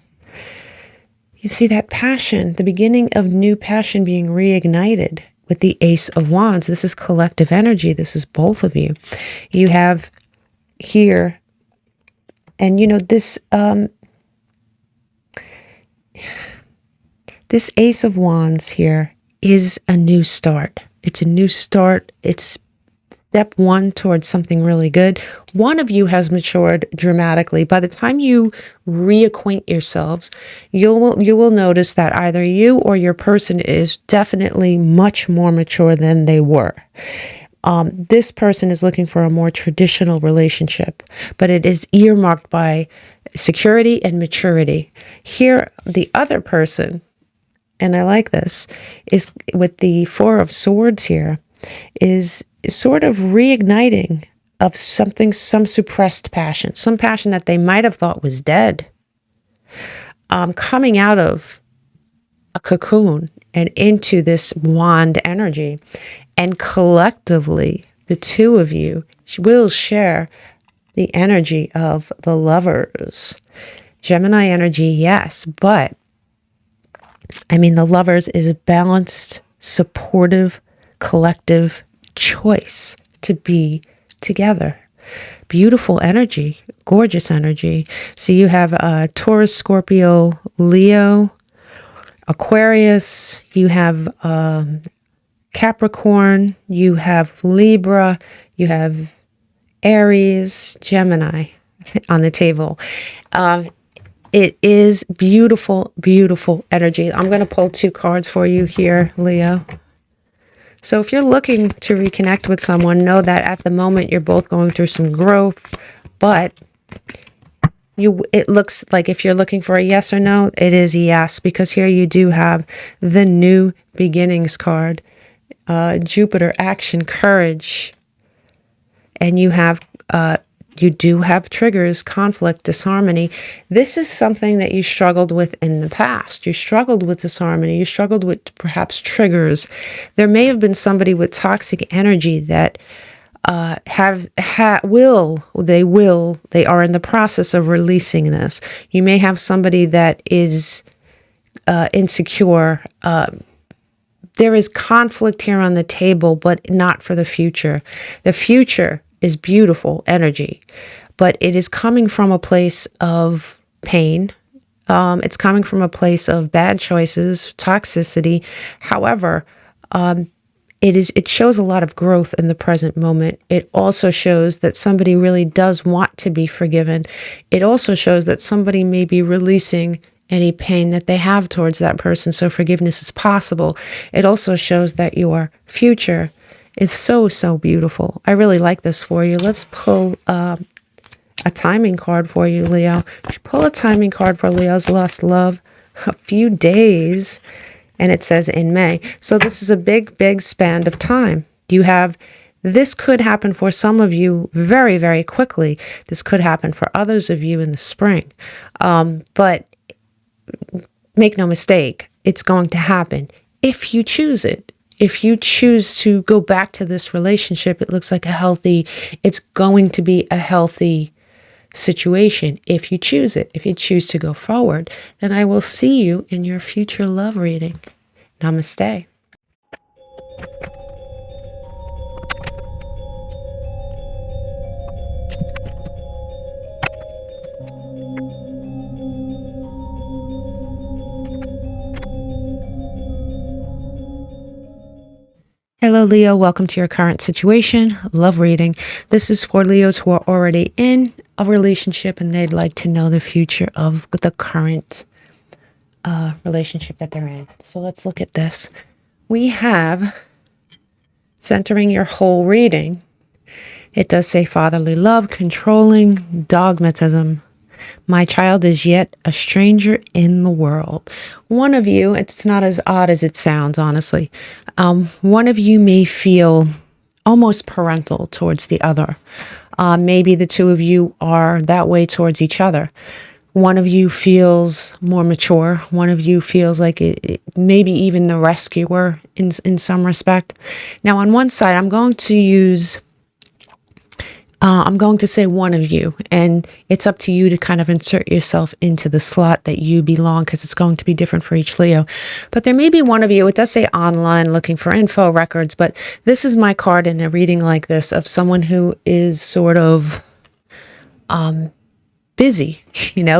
[SPEAKER 1] you see that passion, the beginning of new passion being reignited with the Ace of Wands. This is collective energy. This is both of you. You have here, and you know, this Ace of Wands here is a new start. It's a new start. It's step one towards something really good. One of you has matured dramatically. By the time you reacquaint yourselves, you will notice that either you or your person is definitely much more mature than they were. This person is looking for a more traditional relationship, but it is earmarked by security and maturity. Here, the other person, and I like this, is with the Four of Swords here, is sort of reigniting of something, some suppressed passion, some passion that they might have thought was dead, coming out of a cocoon and into this wand energy. And collectively, the two of you will share the energy of the Lovers. Gemini energy, yes, but I mean, the Lovers is a balanced, supportive, collective choice to be together. Beautiful energy, gorgeous energy. So you have Taurus, Scorpio, Leo, Aquarius, you have Capricorn, you have Libra, you have Aries, Gemini on the table. It is beautiful, beautiful energy. I'm going to pull two cards for you here, Leo. So if you're looking to reconnect with someone, know that at the moment you're both going through some growth, but it looks like if you're looking for a yes or no, it is a yes, because here you do have the new beginnings card, Jupiter, action, courage, and you have you do have triggers, conflict, disharmony. This is something that you struggled with in the past. You struggled with disharmony. You struggled with perhaps triggers. There may have been somebody with toxic energy that they are in the process of releasing this. You may have somebody that is insecure. There is conflict here on the table, but not for the future. The future is beautiful energy, but it is coming from a place of pain. It's coming from a place of bad choices, toxicity. However, it shows a lot of growth in the present moment. It also shows that somebody really does want to be forgiven. It also shows that somebody may be releasing any pain that they have towards that person. So forgiveness is possible. It also shows that your future is so, so beautiful. I really like this for you. Let's pull a timing card for you, Leo. Pull a timing card for Leo's lost love. A few days, and it says in May. So this is a big, big span of time. You have, this could happen for some of you very, very quickly. This could happen for others of you in the spring. But make no mistake, it's going to happen if you choose it. If you choose to go back to this relationship, it looks like it's going to be a healthy situation if you choose it. If you choose to go forward, then I will see you in your future love reading. Namaste. Hello, Leo. Welcome to your current situation, love reading. This is for Leos who are already in a relationship and they'd like to know the future of the current relationship that they're in. So let's look at this. We have, centering your whole reading, it does say fatherly love, controlling, dogmatism. My child is yet a stranger in the world. One of you, it's not as odd as it sounds, honestly. One of you may feel almost parental towards the other. Maybe the two of you are that way towards each other. One of you feels more mature. One of you feels like maybe even the rescuer in some respect. Now, on one side, I'm going to say one of you, and it's up to you to kind of insert yourself into the slot that you belong, because it's going to be different for each Leo. But there may be one of you, it does say online, looking for info records, but this is my card in a reading like this of someone who is sort of busy,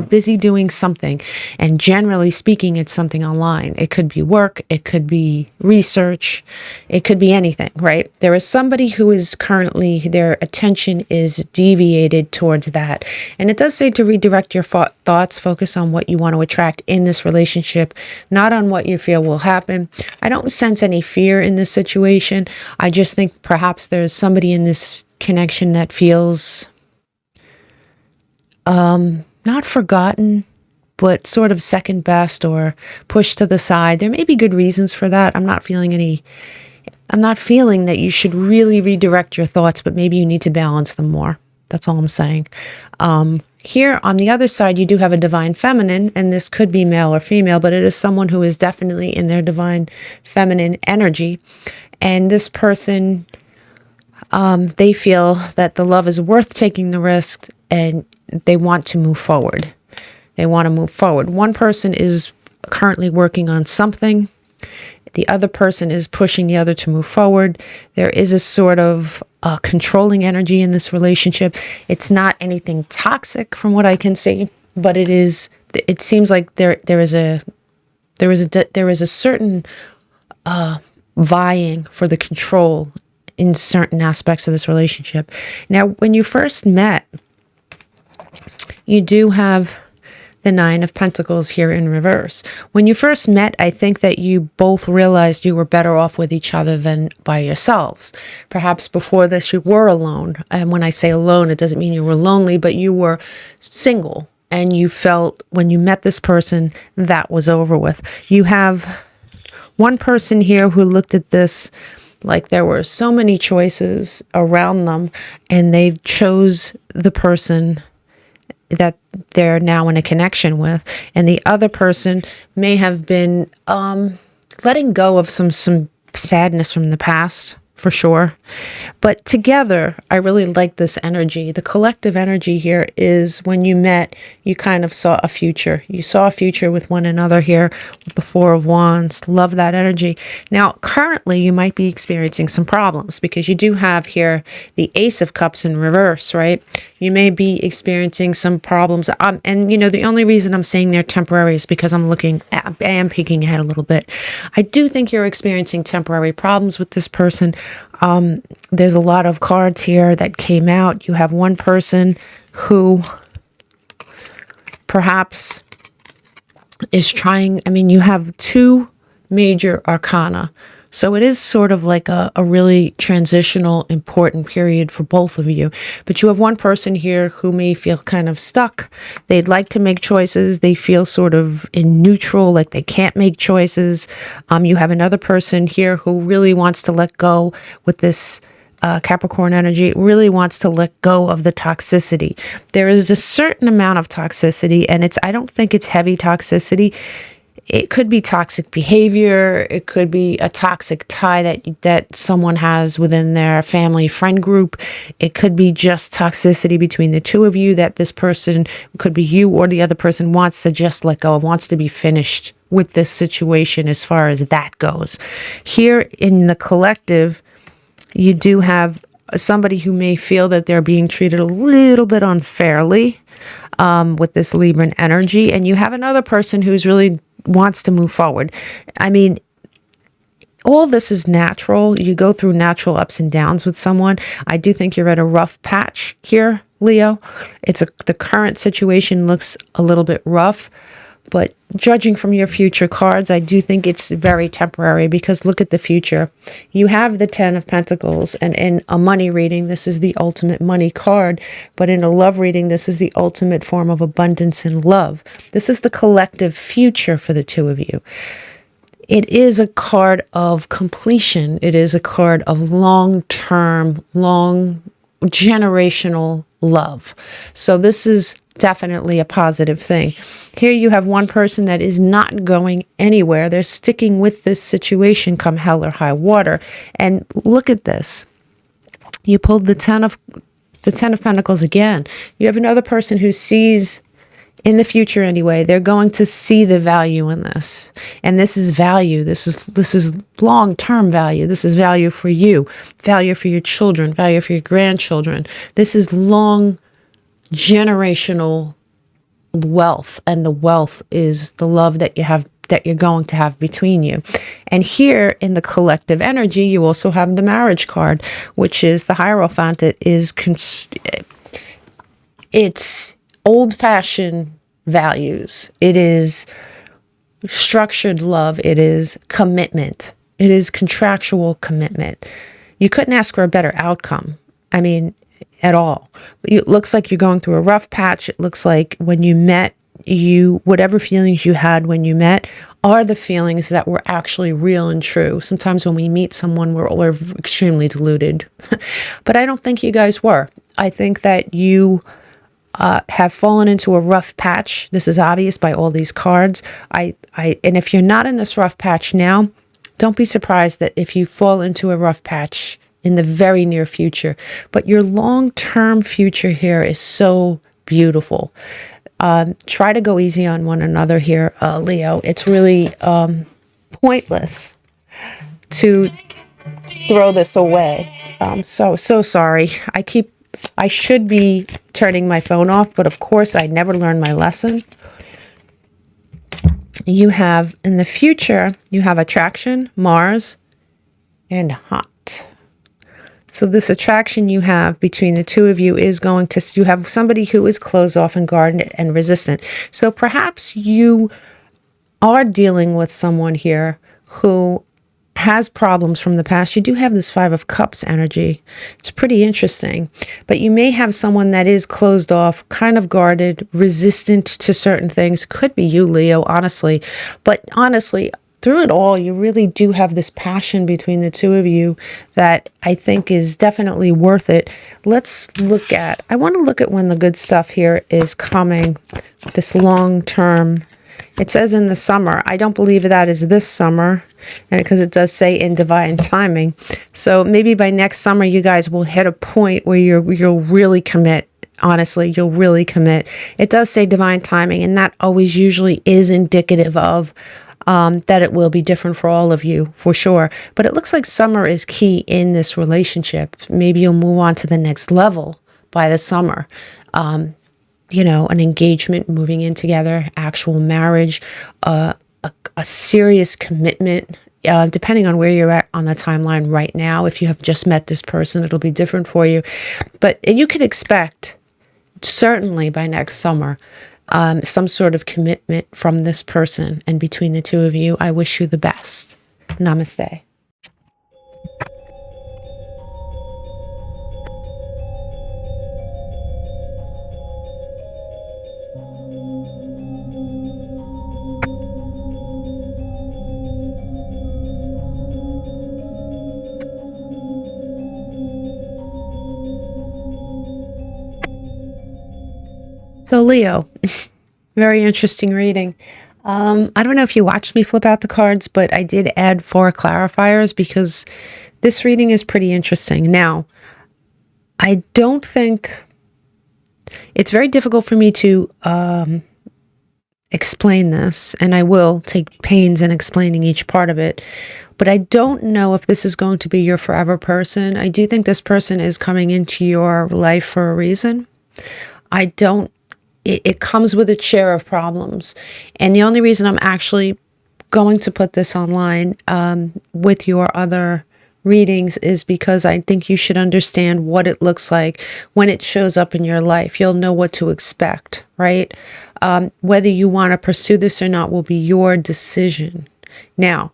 [SPEAKER 1] busy doing something. And generally speaking, it's something online. It could be work, it could be research, it could be anything, right? There is somebody who is currently, their attention is deviated towards that. And it does say to redirect your thoughts, focus on what you want to attract in this relationship, not on what you feel will happen. I don't sense any fear in this situation. I just think perhaps there's somebody in this connection that feels not forgotten, but sort of second best or pushed to the side. There may be good reasons for that. I'm not feeling that you should really redirect your thoughts, but maybe you need to balance them more. That's all I'm saying. Here on the other side, you do have a divine feminine, and this could be male or female, but it is someone who is definitely in their divine feminine energy. And this person, they feel that the love is worth taking the risk, and they want to move forward. They want to move forward. One person is currently working on something. The other person is pushing the other to move forward. There is a sort of controlling energy in this relationship. It's not anything toxic from what I can see, but it seems like there is a certain vying for the control in certain aspects of this relationship. Now, when you first met, you do have the Nine of Pentacles here in reverse. When you first met, I think that you both realized you were better off with each other than by yourselves. Perhaps before this, you were alone. And when I say alone, it doesn't mean you were lonely, but you were single. And you felt when you met this person, that was over with. You have one person here who looked at this like there were so many choices around them, and they chose the person that they're now in a connection with. And the other person may have been letting go of some sadness from the past, for sure. But together, I really like this energy. The collective energy here is when you met, you kind of saw a future. You saw a future with one another here with the Four of Wands. Love that energy. Now, currently, you might be experiencing some problems because you do have here the Ace of Cups in reverse, right? You may be experiencing some problems. And, the only reason I'm saying they're temporary is because I am peeking ahead a little bit. I do think you're experiencing temporary problems with this person. There's a lot of cards here that came out. You have one person who perhaps is trying, I mean, you have two major arcana. So it is sort of like a really transitional, important period for both of you. But you have one person here who may feel kind of stuck. They'd like to make choices. They feel sort of in neutral, like they can't make choices. You have another person here who really wants to let go with this Capricorn energy, really wants to let go of the toxicity. There is a certain amount of toxicity, and I don't think it's heavy toxicity. It could be toxic behavior. It could be a toxic tie that someone has within their family friend group. It could be just toxicity between the two of you, that this person, could be you or the other person, wants to just let go, wants to be finished with this situation as far as that goes. Here in the collective, you do have somebody who may feel that they're being treated a little bit unfairly with this Libran energy. And you have another person who's really wants to move forward. I mean, all this is natural. You go through natural ups and downs with someone. I do think you're at a rough patch here, Leo. The current situation looks a little bit rough, but judging from your future cards, I do think it's very temporary, because look at the future. You have the 10 of Pentacles, and in a money reading, this is the ultimate money card. But in a love reading, this is the ultimate form of abundance and love. This is the collective future for the two of you. It is a card of completion. It is a card of long-term, long generational love. So this is definitely a positive thing. Here you have one person that is not going anywhere. They're sticking with this situation come hell or high water. And look at this. You pulled the 10 of Pentacles again. You have another person who sees, in the future anyway, they're going to see the value in this. And this is value. This is long-term value. This is value for you, value for your children, value for your grandchildren. This is long generational wealth, and the wealth is the love that you're going to have between you. And here in the collective energy, you also have the marriage card, which is the Hierophant. It's old-fashioned values. It is structured love. It is commitment. It is contractual commitment. You couldn't ask for a better outcome. I mean, at all. It looks like you're going through a rough patch. It looks like when you met, whatever feelings you had when you met are the feelings that were actually real and true. Sometimes when we meet someone, we're extremely deluded. But I don't think you guys were. I think that you have fallen into a rough patch. This is obvious by all these cards. And if you're not in this rough patch now, don't be surprised that if you fall into a rough patch in the very near future. But your long-term future here is so beautiful. Try to go easy on one another here, Leo. It's really pointless to throw this away. So sorry. I should be turning my phone off, but of course I never learned my lesson. You have, in the future, you have attraction, Mars, and hot. So this attraction you have between the two of you is you have somebody who is closed off and guarded and resistant. So perhaps you are dealing with someone here who has problems from the past. You do have this 5 of Cups energy. It's pretty interesting. But you may have someone that is closed off, kind of guarded, resistant to certain things. Could be you, Leo, honestly. But honestly, through it all, you really do have this passion between the two of you that I think is definitely worth it. I want to look at when the good stuff here is coming, this long term. It says in the summer. I don't believe that is this summer, and because it does say in divine timing. So maybe by next summer, you guys will hit a point where you'll really commit. Honestly, you'll really commit. It does say divine timing, and that always usually is indicative of that it will be different for all of you, for sure. But it looks like summer is key in this relationship. Maybe you'll move on to the next level by the summer. An engagement, moving in together, actual marriage, a serious commitment. Depending on where you're at on the timeline right now, if you have just met this person, it'll be different for you. But you could expect, certainly by next summer, some sort of commitment from this person. And between the two of you, I wish you the best. Namaste. So Leo, very interesting reading. I don't know if you watched me flip out the cards, but I did add 4 clarifiers because this reading is pretty interesting. Now, I don't think it's very difficult for me to explain this, and I will take pains in explaining each part of it. But I don't know if this is going to be your forever person. I do think this person is coming into your life for a reason. It comes with its share of problems. And the only reason I'm actually going to put this online with your other readings is because I think you should understand what it looks like when it shows up in your life. You'll know what to expect, right? Whether you want to pursue this or not will be your decision. Now,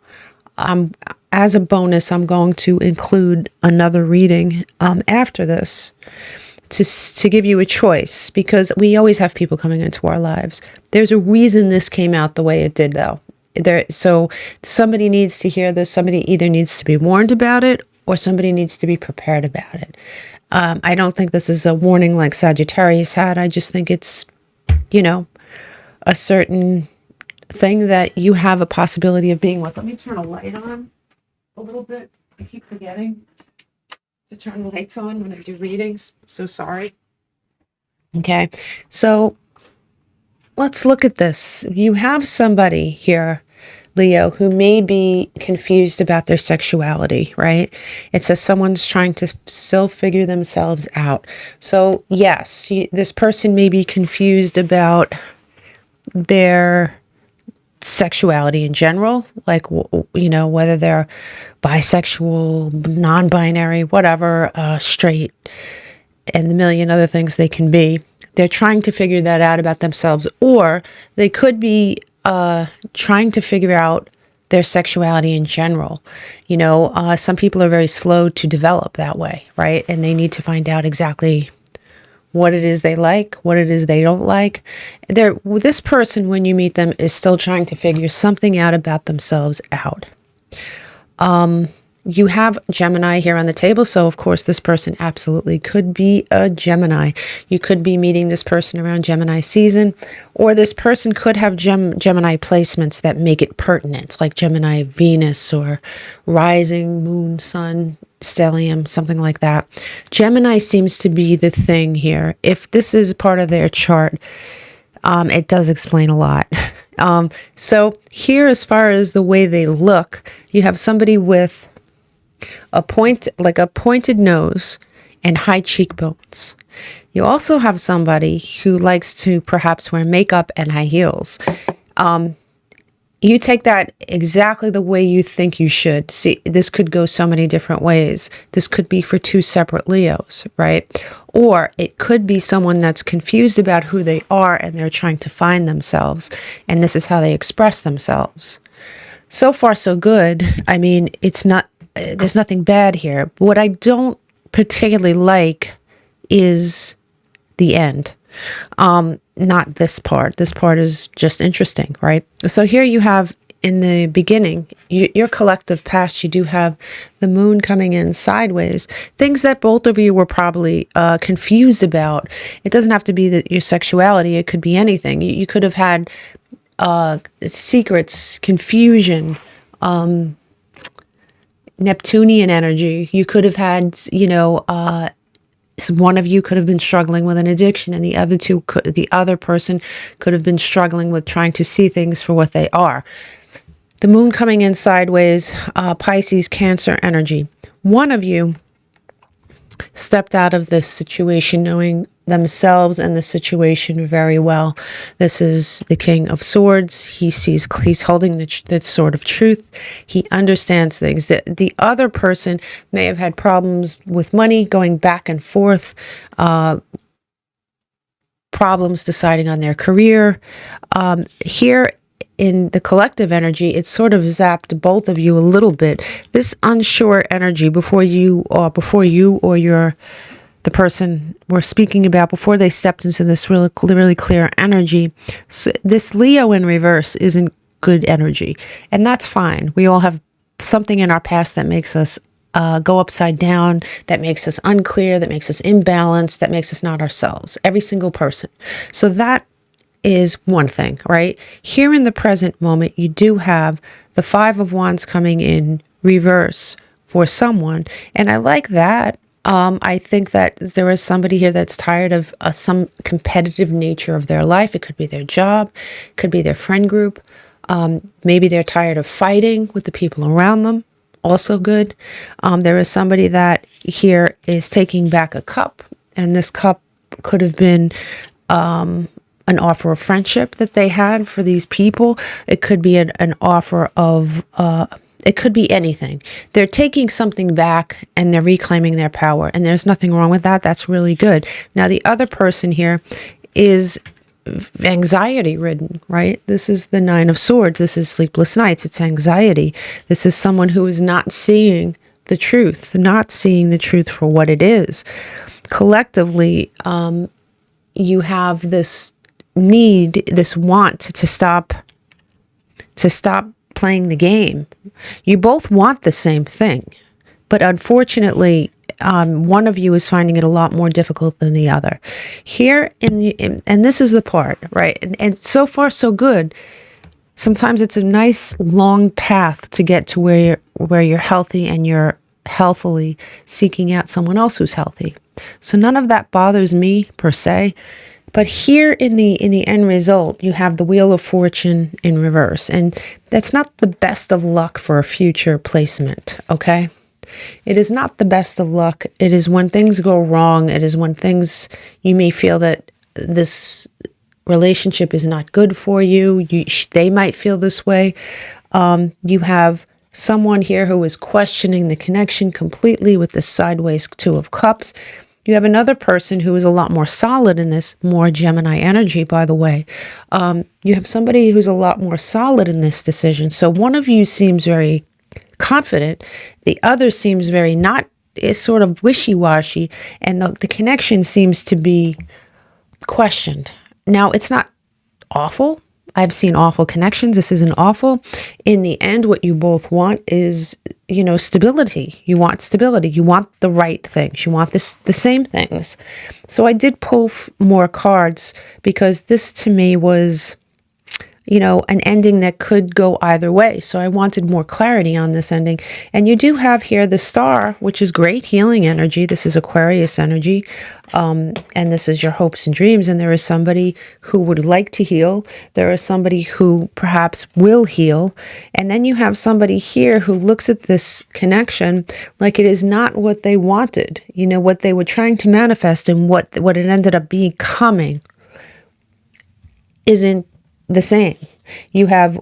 [SPEAKER 1] as a bonus, I'm going to include another reading after this to give you a choice, because we always have people coming into our lives. There's a reason this came out the way it did, though. So somebody needs to hear this. Somebody either needs to be warned about it or somebody needs to be prepared about it. I don't think this is a warning like Sagittarius had. I just think it's, a certain thing that you have a possibility of being with. Let me turn a light on a little bit. I keep forgetting to turn lights on when I do readings. So sorry. Okay, so let's look at this. You have somebody here, Leo, who may be confused about their sexuality, right? It says someone's trying to still figure themselves out. So yes, this person may be confused about their sexuality in general, like, whether they're bisexual, non-binary, whatever, straight, and the million other things they can be. They're trying to figure that out about themselves, or they could be trying to figure out their sexuality in general. Some people are very slow to develop that way, right? And they need to find out exactly what it is they like, what it is they don't like. This person, when you meet them, is still trying to figure something out about themselves out. You have Gemini here on the table, so of course this person absolutely could be a Gemini. You could be meeting this person around Gemini season, or this person could have Gemini placements that make it pertinent, like Gemini Venus or rising moon, sun, stellium, something like that. Gemini seems to be the thing here. If this is part of their chart, it does explain a lot. So here, as far as the way they look, you have somebody with a pointed nose and high cheekbones. You also have somebody who likes to perhaps wear makeup and high heels. You take that exactly the way you think you should. See, this could go so many different ways. This could be for 2 separate Leos, right? Or it could be someone that's confused about who they are and they're trying to find themselves, and this is how they express themselves. So far, so good. I mean, there's nothing bad here. What I don't particularly like is the end. Not this part. This part is just interesting, right? So here you have, in the beginning, your collective past, you do have the moon coming in sideways. Things that both of you were probably confused about. It doesn't have to be your sexuality. It could be anything. You could have had secrets, confusion, Neptunian energy. You could have had, one of you could have been struggling with an addiction, and the other person could have been struggling with trying to see things for what they are. The moon coming in sideways, Pisces, Cancer energy. One of you stepped out of this situation knowing themselves and the situation very well. This is the King of Swords. He's holding the sword of truth. He understands things. The other person may have had problems with money, going back and forth, problems deciding on their career. Here in the collective energy, it sort of zapped both of you a little bit. This unsure energy before you or the person we're speaking about, before they stepped into this really clear energy. So this Leo in reverse isn't good energy, and that's fine. We all have something in our past that makes us go upside down, that makes us unclear, that makes us imbalanced, that makes us not ourselves. Every single person. So that is one thing, right? Here in the present moment, you do have the Five of Wands coming in reverse for someone. And I like that. I think that there is somebody here that's tired of some competitive nature of their life. It could be their job, could be their friend group. Maybe they're tired of fighting with the people around them. Also good. There is somebody that here is taking back a cup, and this cup could have been an offer of friendship that they had for these people. It could be an offer of, it could be anything. They're taking something back and they're reclaiming their power, and there's nothing wrong with that. That's really good. Now, the other person here is anxiety ridden, right? This is the Nine of Swords. This is sleepless nights. It's anxiety. This is someone who is not seeing the truth, not seeing the truth for what it is. Collectively, you have this need, this want to stop playing the game. You both want the same thing, but unfortunately, one of you is finding it a lot more difficult than the other. Here and this is the part, right? And so far so good. Sometimes it's a nice long path to get to where you're healthy and you're healthily seeking out someone else who's healthy. So none of that bothers me per se. But here in the end result, you have the Wheel of Fortune in reverse. And that's not the best of luck for a future placement, okay? It is not the best of luck. It is when things go wrong. It is when things, you may feel that this relationship is not good for you. They might feel this way. You have someone here who is questioning the connection completely with the sideways Two of Cups. You have another person who is a lot more solid in this, more Gemini energy, by the way. You have somebody who's a lot more solid in this decision. So one of you seems very confident. The other seems very not, is sort of wishy-washy. And the connection seems to be questioned. Now, it's not awful. I've seen awful connections. This isn't awful. In the end, what you both want is, stability. You want stability. You want the right things. You want the same things. So I did pull more cards because this to me was, an ending that could go either way. So I wanted more clarity on this ending. And you do have here the Star, which is great healing energy. This is Aquarius energy. And this is your hopes and dreams. And there is somebody who would like to heal. There is somebody who perhaps will heal. And then you have somebody here who looks at this connection like it is not what they wanted. What they were trying to manifest and what it ended up becoming isn't the same. You have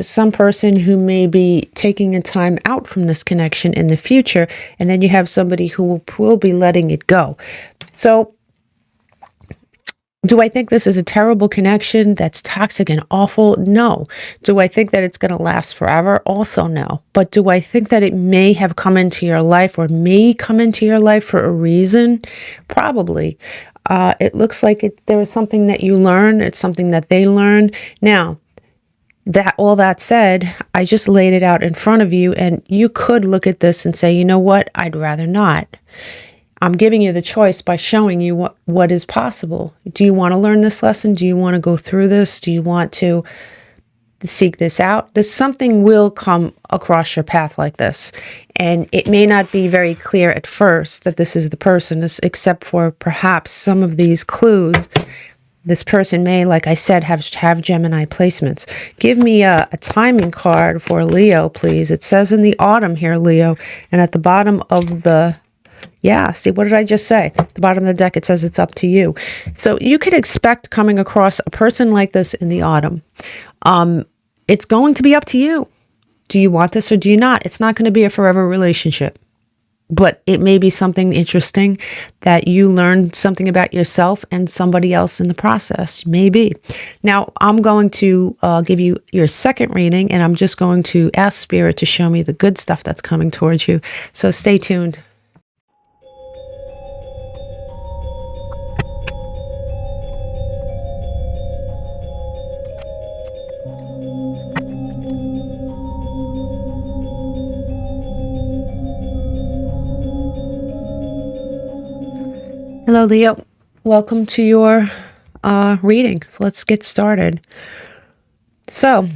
[SPEAKER 1] some person who may be taking a time out from this connection in the future, and then you have somebody who will be letting it go. So do I think this is a terrible connection that's toxic and awful? No. Do I think that it's going to last forever? Also no. But do I think that it may have come into your life or may come into your life for a reason? Probably. It looks like there is something that you learn. It's something that they learn. Now, all that said, I just laid it out in front of you, and you could look at this and say, you know what? I'd rather not. I'm giving you the choice by showing you what is possible. Do you want to learn this lesson? Do you want to go through this? Do you want to seek this out? Something will come across your path like this. And it may not be very clear at first that this is the person, except for perhaps some of these clues. This person may, like I said, have Gemini placements. Give me a timing card for Leo, please. It says in the autumn here, Leo, and at the bottom of the, see, what did I just say? At the bottom of the deck, it says it's up to you. So you could expect coming across a person like this in the autumn. It's going to be up to you. Do you want this or do you not? It's not going to be a forever relationship. but it may be something interesting that you learned something about yourself and somebody else in the process. Maybe. Now, I'm going to give you your second reading, and I'm just going to ask Spirit to show me the good stuff that's coming towards you. So stay tuned. Hello, Leo. Welcome to your reading. So let's get started. So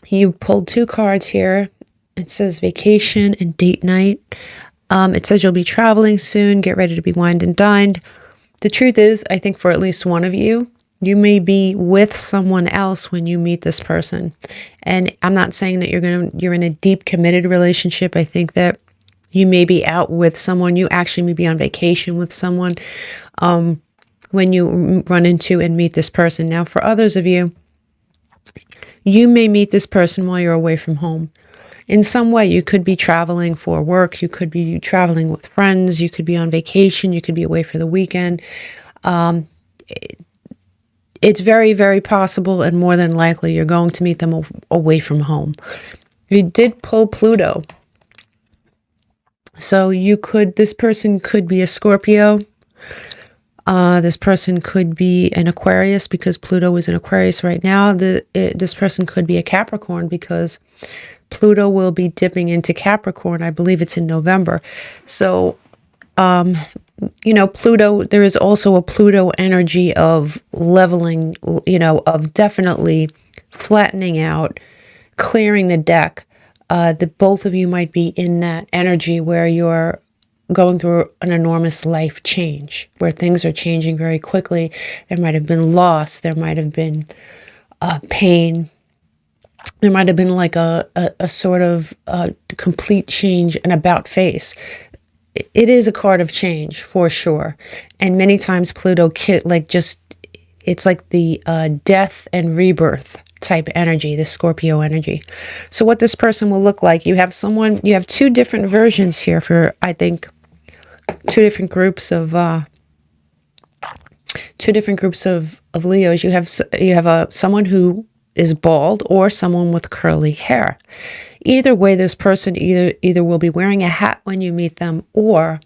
[SPEAKER 1] you pulled two cards here. It says vacation and date night. It says you'll be traveling soon. Get ready to be wined and dined. The truth is, I think for at least one of you, you may be with someone else when you meet this person. And I'm not saying that you're in a deep committed relationship. I think that you may be out with someone. You actually may be on vacation with someone when you run into and meet this person. Now, for others of you, you may meet this person while you're away from home. In some way, you could be traveling for work. You could be traveling with friends. You could be on vacation. You could be away for the weekend. It's very, very possible, and more than likely, you're going to meet them away from home. You did pull Pluto. So this person could be a Scorpio. This person could be an Aquarius because Pluto is in Aquarius right now. This person could be a Capricorn because Pluto will be dipping into Capricorn. I believe it's in November. So, Pluto, there is also a Pluto energy of leveling, of definitely flattening out, clearing the deck. That both of you might be in that energy where you're going through an enormous life change, where things are changing very quickly. There might have been loss. There might have been pain. There might have been like a sort of complete change, an about face. It is a card of change for sure. And many times Pluto, it's like the death and rebirth type energy, the Scorpio energy. So what this person will look like, you have two different versions here for, I think, two different groups of Leos. You have someone who is bald or someone with curly hair. Either way, this person either will be wearing a hat when you meet them, or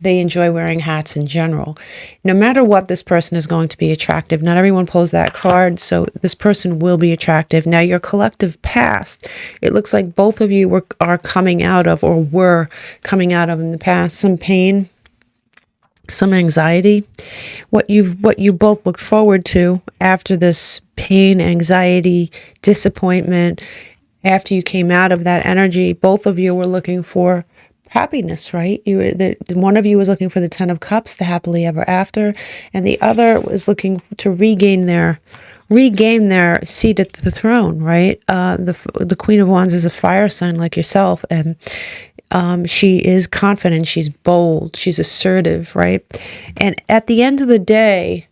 [SPEAKER 1] they enjoy wearing hats in general. No matter what, this person is going to be attractive. Not everyone pulls that card, so this person will be attractive. Now, your collective past, it looks like both of you are coming out of, or were coming out of in the past, some pain, some anxiety. What you both looked forward to after this pain, anxiety, disappointment, after you came out of that energy, both of you were looking for happiness, right? One of you was looking for the 10 of Cups, the happily ever after, and the other was looking to regain their seat at the throne, right? The Queen of Wands is a fire sign like yourself, and she is confident, she's bold, she's assertive, right? And at the end of the day,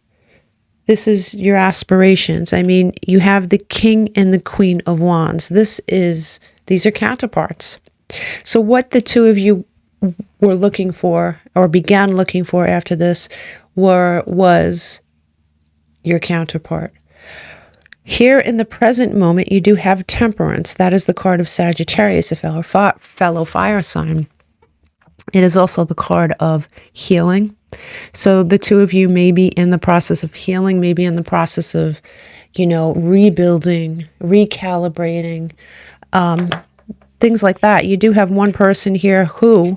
[SPEAKER 1] this is your aspirations. I mean, you have the King and the Queen of Wands. These are counterparts. So what the two of you were looking for, or began looking for after this, was your counterpart. Here in the present moment, you do have Temperance. That is the card of Sagittarius, a fellow fire sign. It is also the card of healing. So the two of you may be in the process of healing, maybe in the process of, rebuilding, recalibrating, things like that. You do have one person here who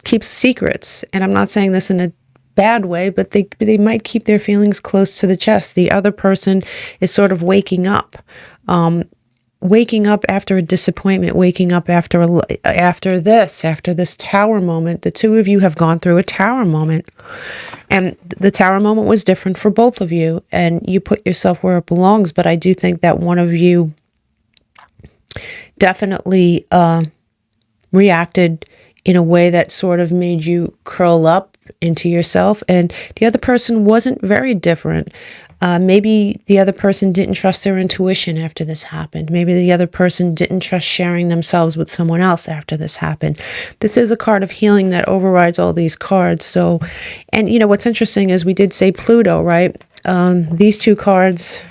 [SPEAKER 1] keeps secrets, and I'm not saying this in a bad way, but they might keep their feelings close to the chest. The other person is sort of waking up after a disappointment, waking up after this tower moment. The two of you have gone through a tower moment, and the tower moment was different for both of you, and you put yourself where it belongs. But I do think that one of you definitely reacted in a way that sort of made you curl up into yourself, and the other person wasn't very different. Maybe the other person didn't trust their intuition after this happened. Maybe the other person didn't trust sharing themselves with someone else after this happened. This is a card of healing that overrides all these cards. So, and you know, what's interesting is we did say Pluto, right? These two cards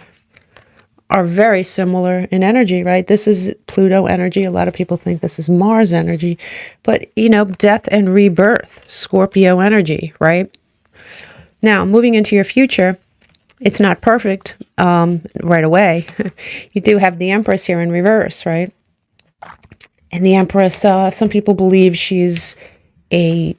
[SPEAKER 1] are very similar in energy, right? This is Pluto energy. A lot of people think this is Mars energy, but you know, death and rebirth, Scorpio energy, right? Now, moving into your future, it's not perfect right away. You do have the Empress here in reverse, right? And the Empress, some people believe she's a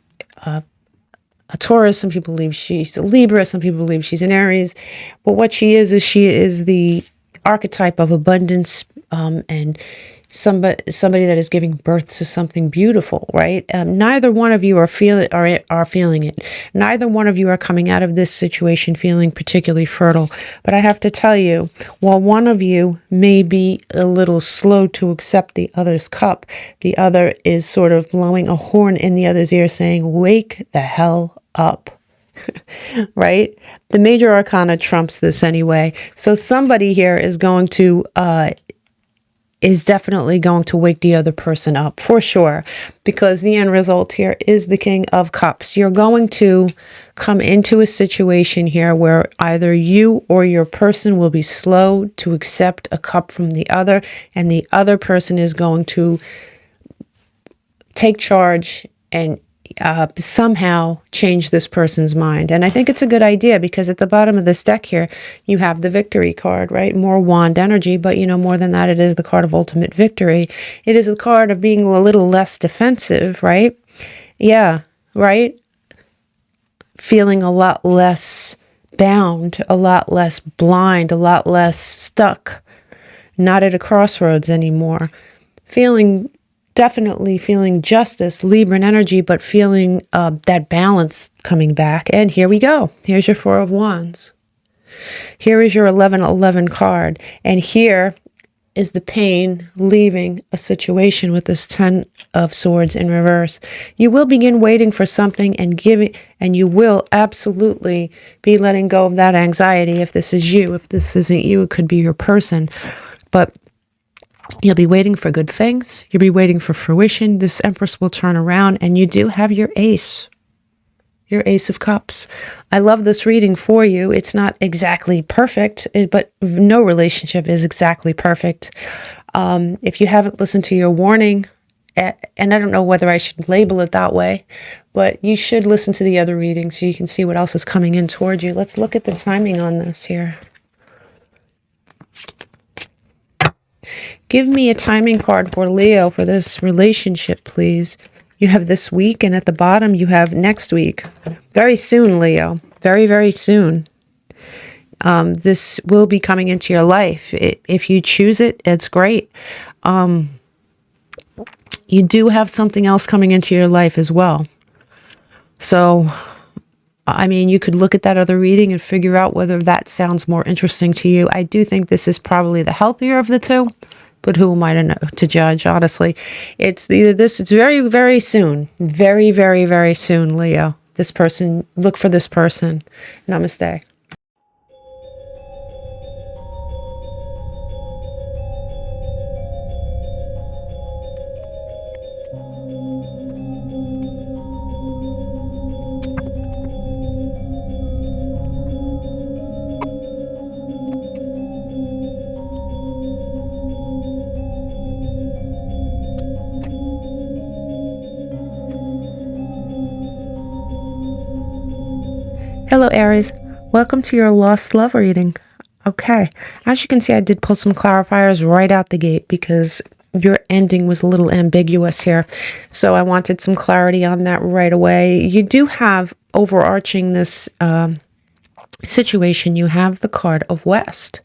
[SPEAKER 1] Taurus, some people believe she's a Libra, some people believe she's an Aries. But what she is the archetype of abundance and somebody that is giving birth to something beautiful, right? Neither one of you are feeling it. Neither one of you are coming out of this situation feeling particularly fertile. But I have to tell you, while one of you may be a little slow to accept the other's cup, the other is sort of blowing a horn in the other's ear saying, wake the hell up. Right? The major arcana trumps this anyway. So somebody here is going to definitely going to wake the other person up for sure, because the end result here is the King of Cups. You're going to come into a situation here where either you or your person will be slow to accept a cup from the other, and the other person is going to take charge and somehow change this person's mind. And I think it's a good idea, because at the bottom of this deck here, you have the victory card, right? More wand energy, but you know, more than that, it is the card of ultimate victory. It is a card of being a little less defensive, right? Yeah, right? Feeling a lot less bound, a lot less blind, a lot less stuck, not at a crossroads anymore. Definitely feeling justice, Libran energy, but feeling that balance coming back. And here we go. Here's your Four of Wands. Here is your 1111 card. And here is the pain leaving a situation with this 10 of Swords in reverse. You will begin waiting for something and giving, and you will absolutely be letting go of that anxiety. If this is you, if this isn't you, it could be your person. But you'll be waiting for good things. You'll be waiting for fruition. This Empress will turn around, and you do have your Ace of Cups. I love this reading for you. It's not exactly perfect, but no relationship is exactly perfect. If you haven't listened to your warning, and I don't know whether I should label it that way, but you should listen to the other reading so you can see what else is coming in towards you. Let's look at the timing on this here. Give me a timing card for Leo for this relationship, please. You have this week, and at the bottom you have next week. Very soon, Leo. Very, very soon. This will be coming into your life. If you choose it, it's great. You do have something else coming into your life as well. So, I mean, you could look at that other reading and figure out whether that sounds more interesting to you. I do think this is probably the healthier of the two. But who am I to know, to judge, honestly? It's either this, it's very, very soon. Very, very, very soon, Leo. This person, look for this person. Namaste. Hello, Aries. Welcome to your Lost Love reading. Okay, as you can see, I did pull some clarifiers right out the gate because your ending was a little ambiguous here. So I wanted some clarity on that right away. You do have overarching this situation, you have the card of West.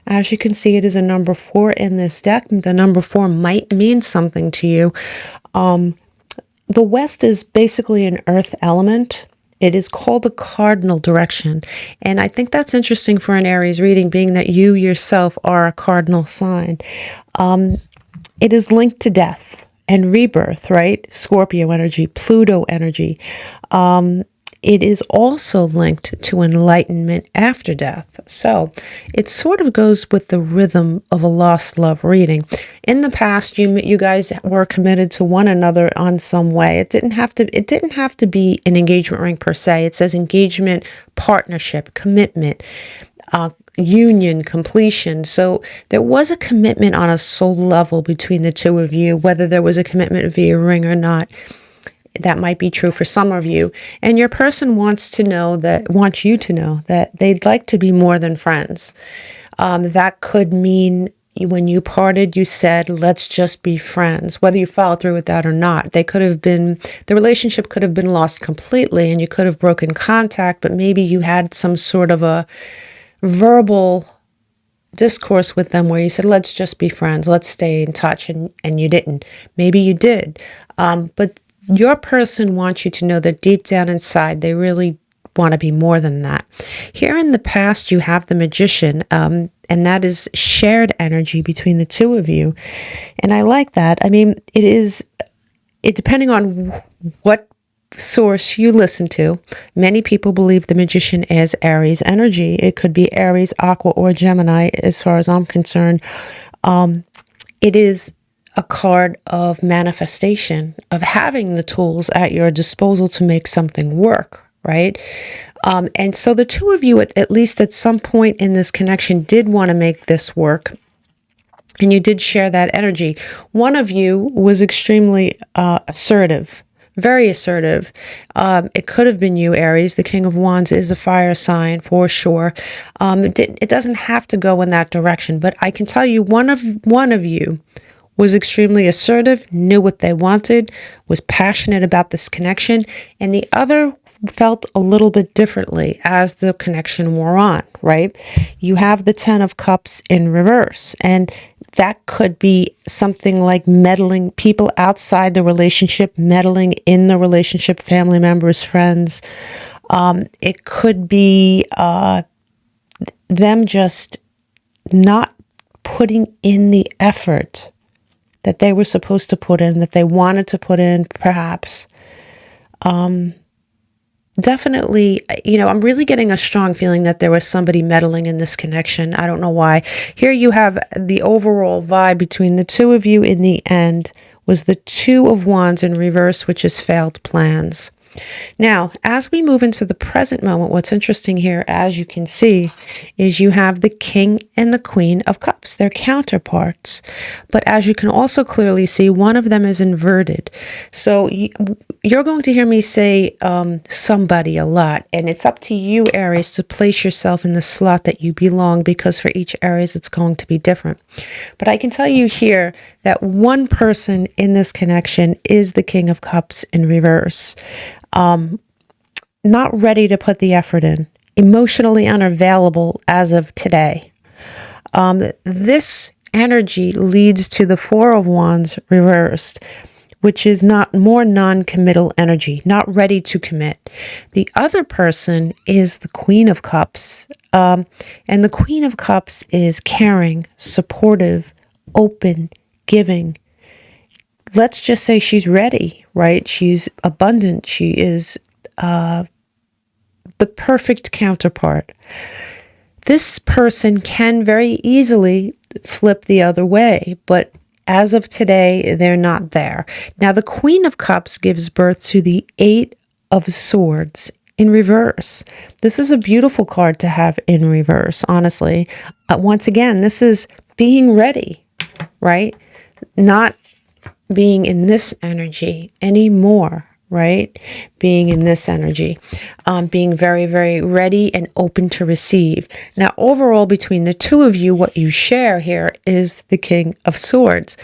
[SPEAKER 1] As you can see, it is a number 4 in this deck. The number 4 might mean something to you. The West is basically an earth element. It is called a cardinal direction. And I think that's interesting for an Aries reading, being that you yourself are a cardinal sign. It is linked to death and rebirth, right? Scorpio energy, Pluto energy. it is also linked to enlightenment after death. So it sort of goes with the rhythm of a lost love reading. In the past, you guys were committed to one another on some way. It didn't have to be an engagement ring per se. It says engagement, partnership, commitment, union, completion. So there was a commitment on a soul level between the two of you, whether there was a commitment via ring or not. That might be true for some of you. And your person wants you to know that they'd like to be more than friends. That could mean when you parted, you said, let's just be friends. Whether you followed through with that or not, the relationship could have been lost completely and you could have broken contact, but maybe you had some sort of a verbal discourse with them where you said, let's just be friends, let's stay in touch, and you didn't. Maybe you did. But your person wants you to know that deep down inside, they really want to be more than that. Here in the past, you have the Magician, and that is shared energy between the two of you. And I like that. I mean, it depending on what source you listen to, many people believe the Magician is Aries energy. It could be Aries, Aqua, or Gemini, as far as I'm concerned. It is a card of manifestation, of having the tools at your disposal to make something work, right? And so the two of you, at least at some point in this connection, did want to make this work. And you did share that energy. One of you was extremely assertive, very assertive. It could have been you, Aries. The King of Wands is a fire sign for sure. It doesn't have to go in that direction, but I can tell you one of you was extremely assertive, knew what they wanted, was passionate about this connection, and the other felt a little bit differently as the connection wore on, right? You have the Ten of Cups in reverse, and that could be something like meddling, people outside the relationship, meddling in the relationship, family members, friends. It could be them just not putting in the effort that they were supposed to put in, that they wanted to put in, perhaps. Definitely, I'm really getting a strong feeling that there was somebody meddling in this connection. I don't know why. Here you have the overall vibe between the two of you in the end was the Two of Wands in reverse, which is failed plans. Now, as we move into the present moment, what's interesting here, as you can see, is you have the King and the Queen of Cups. They're counterparts. But as you can also clearly see, one of them is inverted. So you're going to hear me say somebody a lot. And it's up to you, Aries, to place yourself in the slot that you belong, because for each Aries, it's going to be different. But I can tell you here that one person in this connection is the King of Cups in reverse. Not ready to put the effort in, emotionally unavailable as of today. This energy leads to the Four of Wands reversed, which is more non-committal energy, not ready to commit. The other person is the Queen of Cups, and the Queen of Cups is caring, supportive, open, giving. Let's just say she's ready, right? She's abundant. She is the perfect counterpart. This person can very easily flip the other way, but as of today, they're not there. Now, the Queen of Cups gives birth to the Eight of Swords in reverse. This is a beautiful card to have in reverse, honestly. Once again, this is being ready, right? Not being in this energy anymore, right? Being in this energy, being very, very ready and open to receive. Now, overall, between the two of you, what you share here is the King of Swords.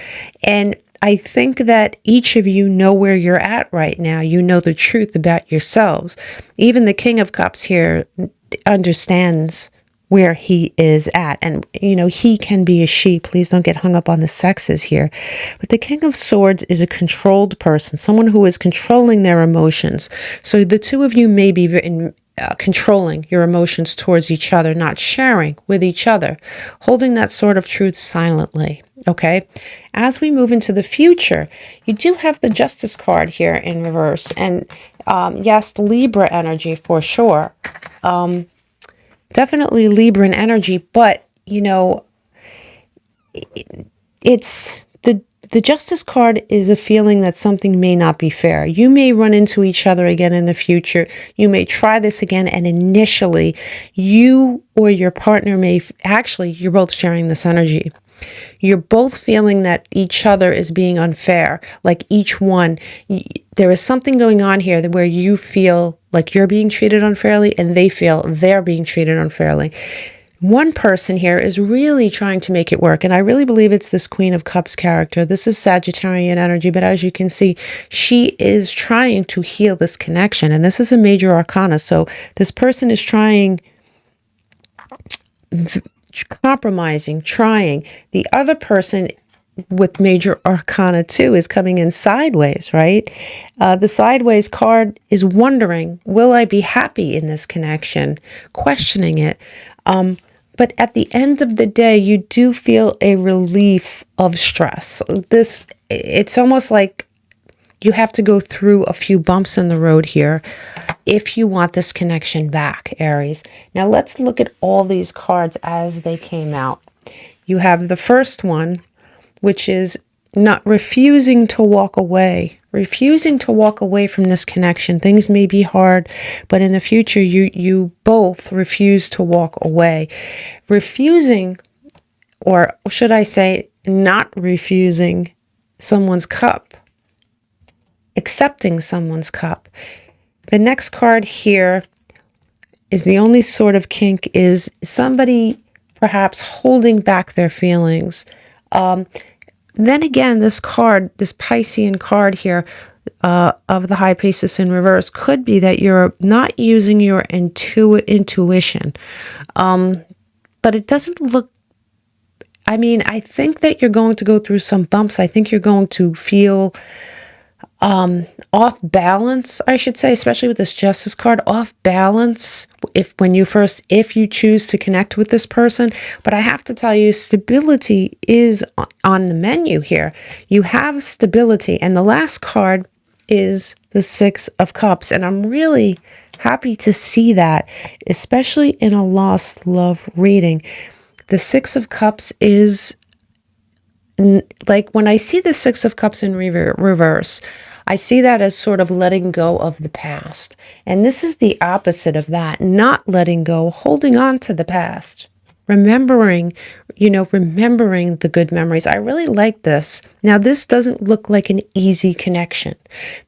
[SPEAKER 1] And I think that each of you know where you're at right now. You know the truth about yourselves. Even the King of Cups here understands where he is at. And, he can be a she. Please don't get hung up on the sexes here. But the King of Swords is a controlled person, someone who is controlling their emotions. So the two of you may be controlling your emotions towards each other, not sharing with each other, holding that sword of truth silently. Okay, as we move into the future, you do have the Justice card here in reverse, and yes, Libra energy for sure. Definitely Libran energy, but you know, it's the Justice card is a feeling that something may not be fair. You may run into each other again in the future. You may try this again, and initially, you or your partner may actually, you're both sharing this energy. You're both feeling that each other is being unfair. Like each one, there is something going on here where you feel like you're being treated unfairly, and they feel they're being treated unfairly. One person here is really trying to make it work, and I really believe it's this Queen of Cups character. This is Sagittarian energy, but as you can see, she is trying to heal this connection, and this is a major arcana. So this person is trying, compromising, trying. The other person with major arcana 2 is coming in sideways, right? The sideways card is wondering, will I be happy in this connection? Questioning it. But at the end of the day, you do feel a relief of stress. It's almost like you have to go through a few bumps in the road here if you want this connection back, Aries. Now let's look at all these cards as they came out. You have the first one, which is not refusing to walk away. Refusing to walk away from this connection. Things may be hard, but in the future, you both refuse to walk away. Refusing, or should I say, not refusing someone's cup. Accepting someone's cup. The next card here is the only sort of kink is somebody perhaps holding back their feelings. Then again, this card, this Piscean card here of the High Priestess in reverse could be that you're not using your intuition. But it doesn't look, I mean, I think that you're going to go through some bumps. I think you're going to feel off balance, I should say, especially with this Justice card, off balance if you choose to connect with this person. But I have to tell you, stability is on the menu here. You have stability, and the last card is the Six of Cups, and I'm really happy to see that, especially in a lost love reading. The Six of Cups is like when I see the Six of Cups in reverse, I see that as sort of letting go of the past. And this is the opposite of that, not letting go, holding on to the past. Remembering the good memories. I really like this. Now, this doesn't look like an easy connection.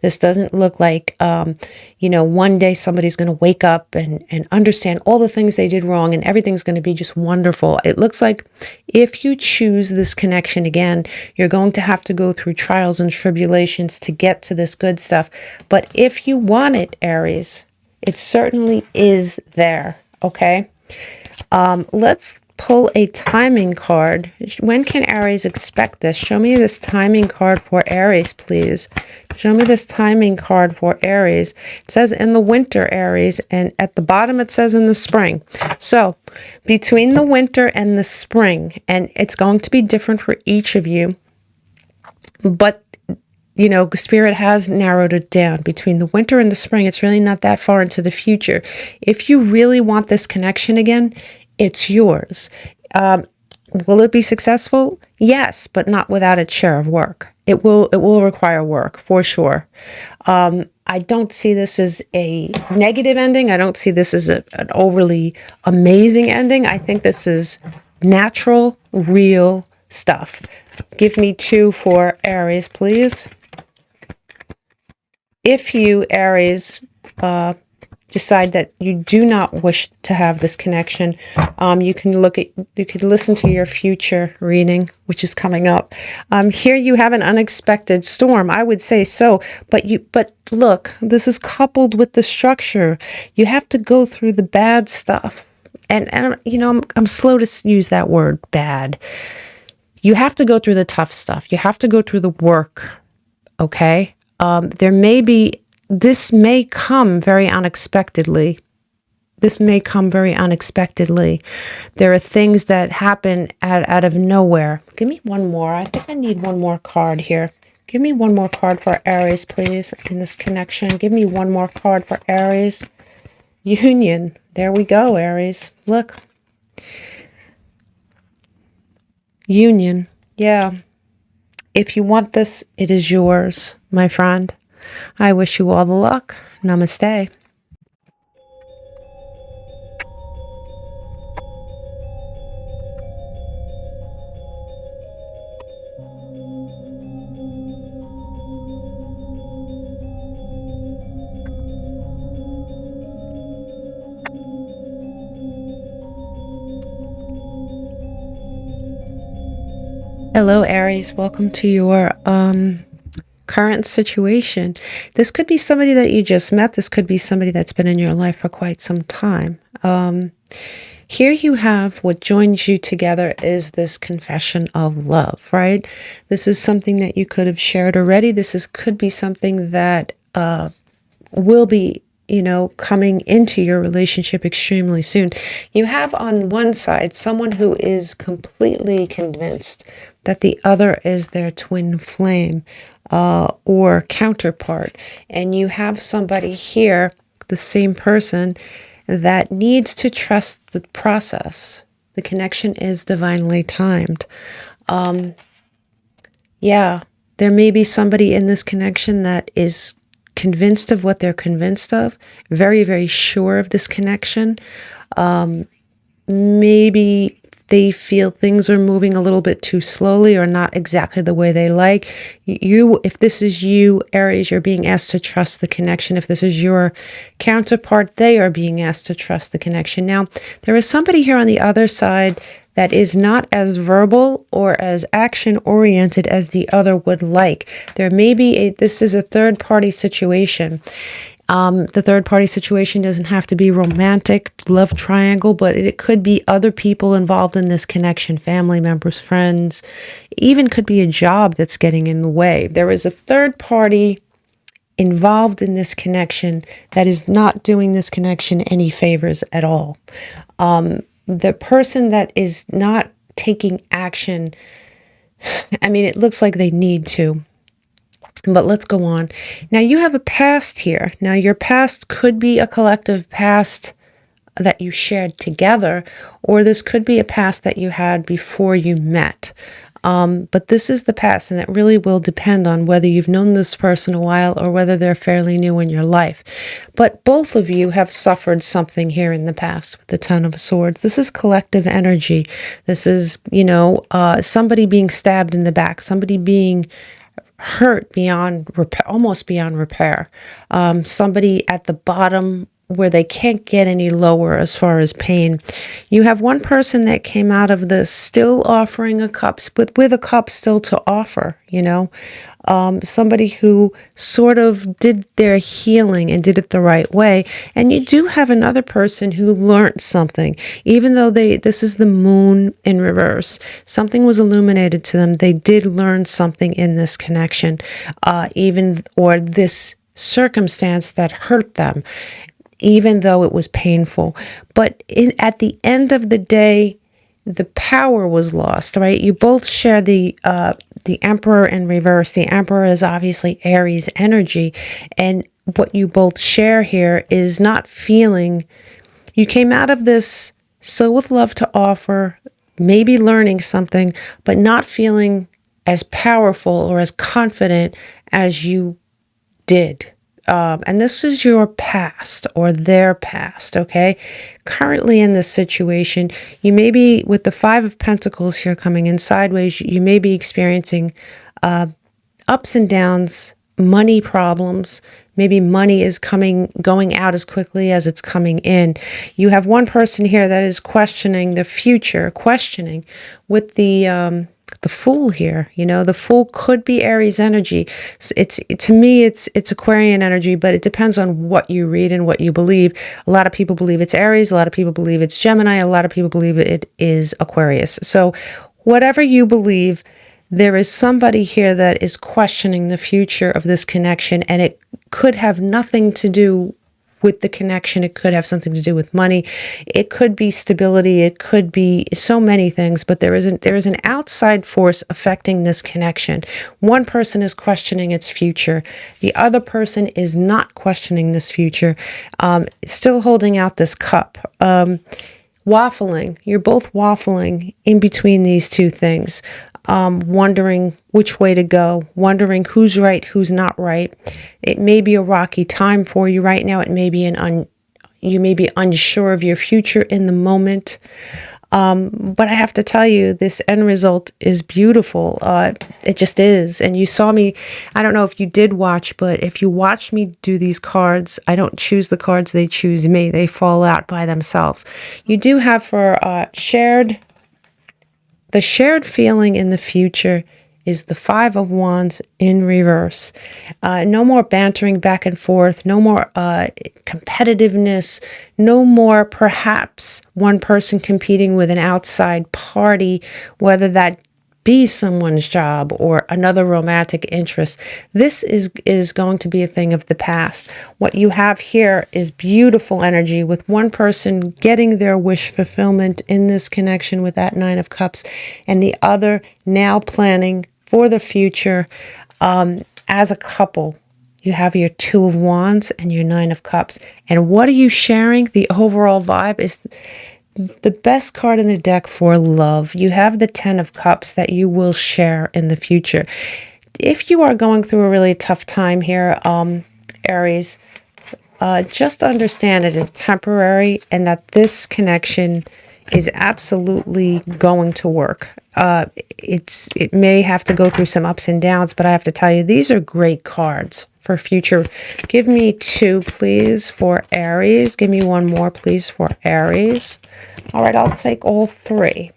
[SPEAKER 1] This doesn't look like, one day somebody's going to wake up and understand all the things they did wrong and everything's going to be just wonderful. It looks like if you choose this connection again, you're going to have to go through trials and tribulations to get to this good stuff. But if you want it, Aries, it certainly is there, okay? Let's pull a timing card. When can Aries expect this? Show me this timing card for Aries, please. Show me this timing card for Aries. It says in the winter, Aries, and at the bottom it says in the spring. So between the winter and the spring, and it's going to be different for each of you, but Spirit has narrowed it down. Between the winter and the spring, it's really not that far into the future. If you really want this connection again, it's yours. Will it be successful? Yes, but not without its share of work. It will require work, for sure. I don't see this as a negative ending. I don't see this as an overly amazing ending. I think this is natural, real stuff. Give me 2 for Aries, please. If you, Aries, decide that you do not wish to have this connection, you can listen to your future reading, which is coming up. Here you have an unexpected storm. I would say so, but look, this is coupled with the structure. You have to go through the bad stuff, and I'm slow to use that word, bad. You have to go through the tough stuff. You have to go through the work. Okay. This may come very unexpectedly, this may come very unexpectedly. There are things that happen out of nowhere. Give me one more. I think I need one more card here. Give me one more card for Aries, please, in this connection. Give me one more card for Aries. Union. There we go, Aries. Look. Union. Yeah. If you want this, it is yours, my friend. I wish you all the luck. Namaste. Hello, Aries. Welcome to your current situation. This could be somebody that you just met. This could be somebody that's been in your life for quite some time. Here you have what joins you together is this confession of love, right? This is something that you could have shared already. Could be something that will be, coming into your relationship extremely soon. You have on one side someone who is completely convinced that the other is their twin flame or counterpart. And you have somebody here, the same person, that needs to trust the process. The connection is divinely timed. Yeah, there may be somebody in this connection that is convinced of what they're convinced of, very, very sure of this connection. Maybe they feel things are moving a little bit too slowly or not exactly the way they like. If this is you, Aries, you're being asked to trust the connection. If this is your counterpart, they are being asked to trust the connection. Now, there is somebody here on the other side that is not as verbal or as action-oriented as the other would like. There may be this is a third-party situation. The third-party situation doesn't have to be romantic, love triangle, but it could be other people involved in this connection, family members, friends, even could be a job that's getting in the way. There is a third party involved in this connection that is not doing this connection any favors at all. The person that is not taking action, I mean, it looks like they need to. But let's go on. Now, you have a past here. Now, your past could be a collective past that you shared together, or this could be a past that you had before you met. But this is the past, and it really will depend on whether you've known this person a while or whether they're fairly new in your life. But both of you have suffered something here in the past with the Ten of Swords. This is collective energy. This is, somebody being stabbed in the back, somebody being hurt beyond repair, almost beyond repair. Somebody at the bottom where they can't get any lower as far as pain. You have one person that came out of this still offering a cup, with a cup still to offer, somebody who sort of did their healing and did it the right way. And you do have another person who learned something, even though this is the moon in reverse. Something was illuminated to them. They did learn something in this connection, or this circumstance that hurt them, even though it was painful. But at the end of the day, the power was lost, right? You both share the Emperor in reverse. The Emperor is obviously Aries energy. And what you both share here is not feeling, you came out of this so with love to offer, maybe learning something, but not feeling as powerful or as confident as you did. And this is your past or their past, okay? Currently in this situation, you may be, with the Five of Pentacles here coming in sideways, you may be experiencing ups and downs, money problems. Maybe money is going out as quickly as it's coming in. You have one person here that is questioning the future, questioning with the Fool here. The Fool could be Aries energy. To me, it's Aquarian energy, but it depends on what you read and what you believe. A lot of people believe it's Aries. A lot of people believe it's Gemini. A lot of people believe it is Aquarius. So whatever you believe, there is somebody here that is questioning the future of this connection, and it could have nothing to do with the connection. It could have something to do with money. It could be stability. It could be so many things, but there is an outside force affecting this connection. One person is questioning its future. The other person is not questioning this future, still holding out this cup. Waffling. You're both waffling in between these two things. Wondering which way to go, wondering who's right, who's not right. It may be a rocky time for you right now. It may be you may be unsure of your future in the moment. But I have to tell you, this end result is beautiful. It just is. And you saw me, I don't know if you did watch, but if you watch me do these cards, I don't choose the cards, they choose me. They fall out by themselves. You do have for the shared feeling in the future is the Five of Wands in reverse. No more bantering back and forth. No more competitiveness. No more perhaps one person competing with an outside party, whether that be someone's job or another romantic interest. This is going to be a thing of the past. What you have here is beautiful energy with one person getting their wish fulfillment in this connection with that Nine of Cups, and the other now planning for the future as a couple. You have your Two of Wands and your Nine of Cups. And what are you sharing? The overall vibe is the best card in the deck for love. You have the Ten of Cups that you will share in the future. If you are going through a really tough time here, Aries, just understand it is temporary and that this connection is absolutely going to work. It may have to go through some ups and downs, but I have to tell you, these are great cards for future. Give me two, please, for Aries. Give me one more, please, for Aries. All right, I'll take all three.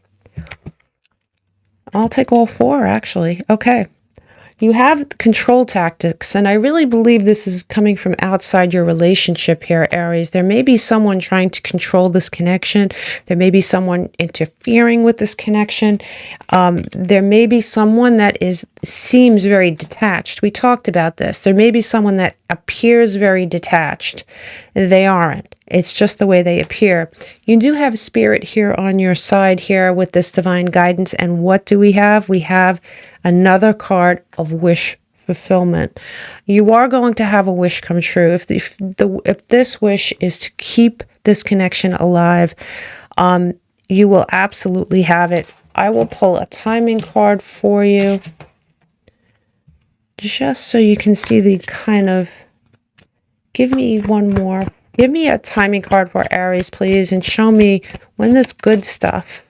[SPEAKER 1] I'll take all four, actually. Okay. You have control tactics, and I really believe this is coming from outside your relationship here, Aries. There may be someone trying to control this connection. There may be someone interfering with this connection. There may be someone that seems very detached. We talked about this. There may be someone that appears very detached. They aren't. It's just the way they appear. You do have spirit here on your side here with this divine guidance. And what do we have? We have another card of wish fulfillment. You are going to have a wish come true. If this wish is to keep this connection alive, you will absolutely have it. I will pull a timing card for you, just so you can see the kind of. Give me one more. Give me a timing card for Aries, please, and show me when this good stuff.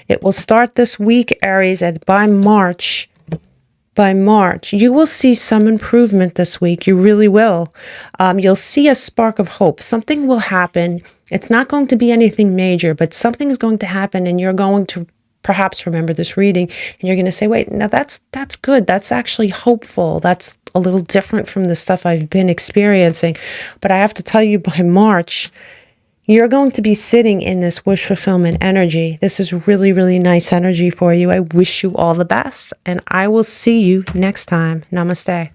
[SPEAKER 1] It will start this week, Aries, and by March, you will see some improvement this week. You really will. You'll see a spark of hope. Something will happen. It's not going to be anything major, but something is going to happen, and you're going to perhaps remember this reading, and you're going to say, wait, now that's good. That's actually hopeful. That's a little different from the stuff I've been experiencing. But I have to tell you, by March, you're going to be sitting in this wish fulfillment energy. This is really, really nice energy for you. I wish you all the best, and I will see you next time. Namaste.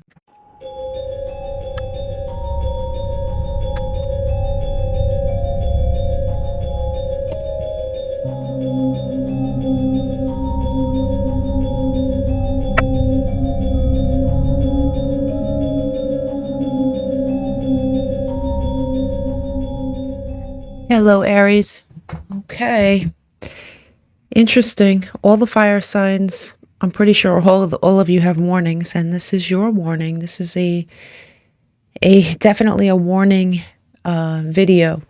[SPEAKER 1] Hello, Aries. Okay. Interesting. All the fire signs, I'm pretty sure all of you have warnings, and this is your warning. This is a definitely a warning video.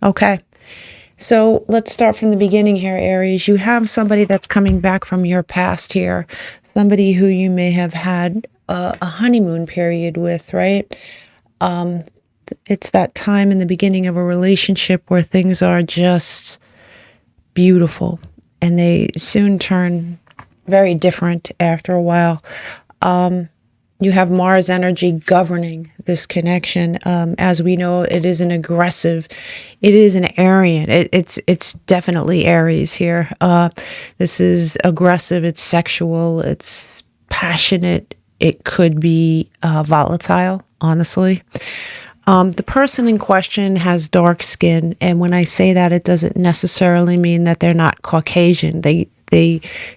[SPEAKER 1] Okay. So let's start from the beginning here, Aries. You have somebody that's coming back from your past here. Somebody who you may have had a honeymoon period with, right? It's that time in the beginning of a relationship where things are just beautiful, and they soon turn very different after a while. You have Mars energy governing this connection. As we know, it is an aggressive, it is an Arian. It's definitely Aries here. This is aggressive, it's sexual, it's passionate. It could be volatile, honestly. The person in question has dark skin, and when I say that, it doesn't necessarily mean that they're not Caucasian. They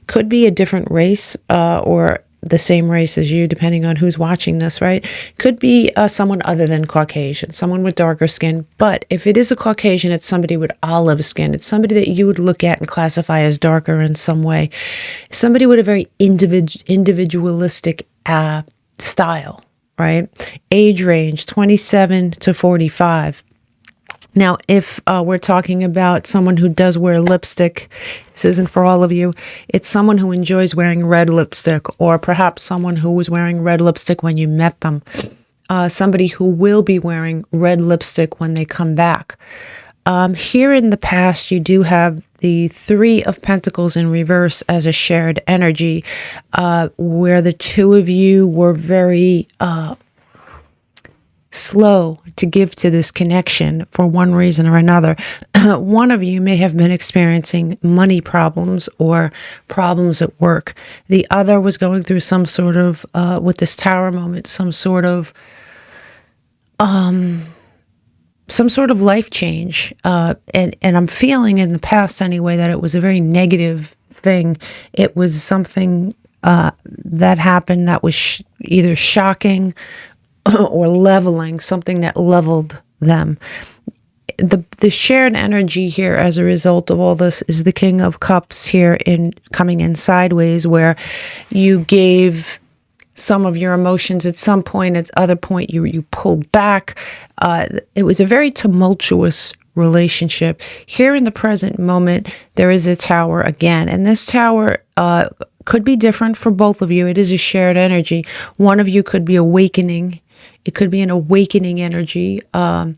[SPEAKER 1] could be a different race, or the same race as you, depending on who's watching this, right? Could be someone other than Caucasian, someone with darker skin. But if it is a Caucasian, it's somebody with olive skin. It's somebody that you would look at and classify as darker in some way. Somebody with a very individualistic style, right? Age range, 27 to 45. Now, if we're talking about someone who does wear lipstick, this isn't for all of you. It's someone who enjoys wearing red lipstick, or perhaps someone who was wearing red lipstick when you met them. Somebody who will be wearing red lipstick when they come back. Here in the past, you do have the Three of Pentacles in reverse as a shared energy, where the two of you were very slow to give to this connection for one reason or another. One of you may have been experiencing money problems or problems at work. The other was going through some sort of, with this Tower moment, some sort of life change. And I'm feeling in the past anyway that it was a very negative thing. It was something that happened that was either shocking or leveling, something that leveled them. The shared energy here as a result of all this is the King of Cups here coming in sideways, where you gave some of your emotions at some point, at other point you pulled back. It was a very tumultuous relationship. Here in the present moment, there is a Tower again, and this Tower could be different for both of you. It is a shared energy. One of you could be awakening. It could be an awakening energy, a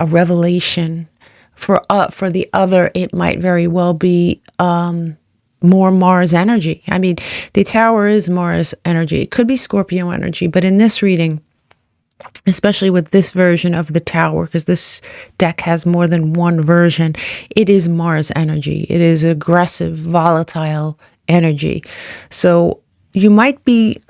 [SPEAKER 1] revelation. For the other, it might very well be more Mars energy. I mean, the Tower is Mars energy. It could be Scorpio energy, but in this reading, especially with this version of the Tower, because this deck has more than one version, it is Mars energy. It is aggressive, volatile energy. So you might be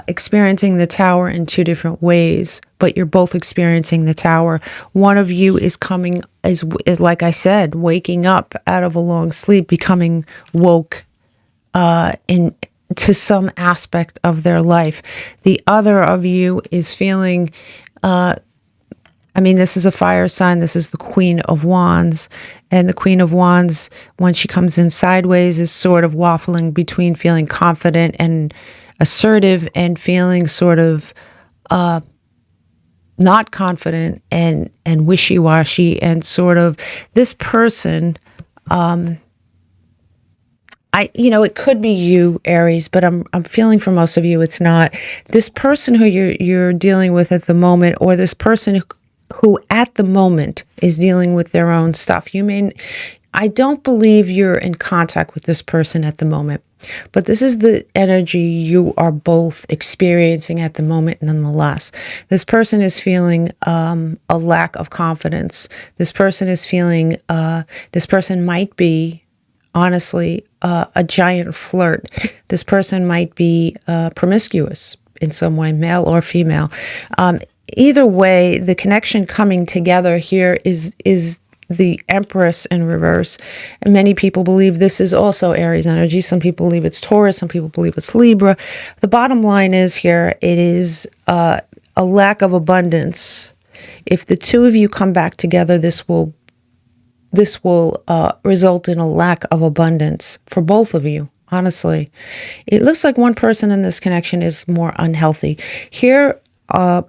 [SPEAKER 1] experiencing the Tower in two different ways, but you're both experiencing the Tower. One of you is coming, is like I said, waking up out of a long sleep, becoming woke to some aspect of their life. The other of you is feeling, this is a fire sign. This is the Queen of Wands. And the Queen of Wands, when she comes in sideways, is sort of waffling between feeling confident and assertive and feeling sort of not confident and wishy-washy, and sort of this person, it could be you, Aries, but I'm feeling for most of you it's not. This person who you're dealing with at the moment, or this person who at the moment is dealing with their own stuff. I don't believe you're in contact with this person at the moment, but this is the energy you are both experiencing at the moment nonetheless. This person is feeling a lack of confidence. This person is feeling, this person might be, honestly, a giant flirt. This person might be promiscuous in some way, male or female. Either way, the connection coming together here is the Empress in reverse. And many people believe this is also Aries energy. Some people believe it's Taurus. Some people believe it's Libra. The bottom line is here, it is a lack of abundance. If the two of you come back together, this will result in a lack of abundance for both of you. Honestly, it looks like one person in this connection is more unhealthy. Here,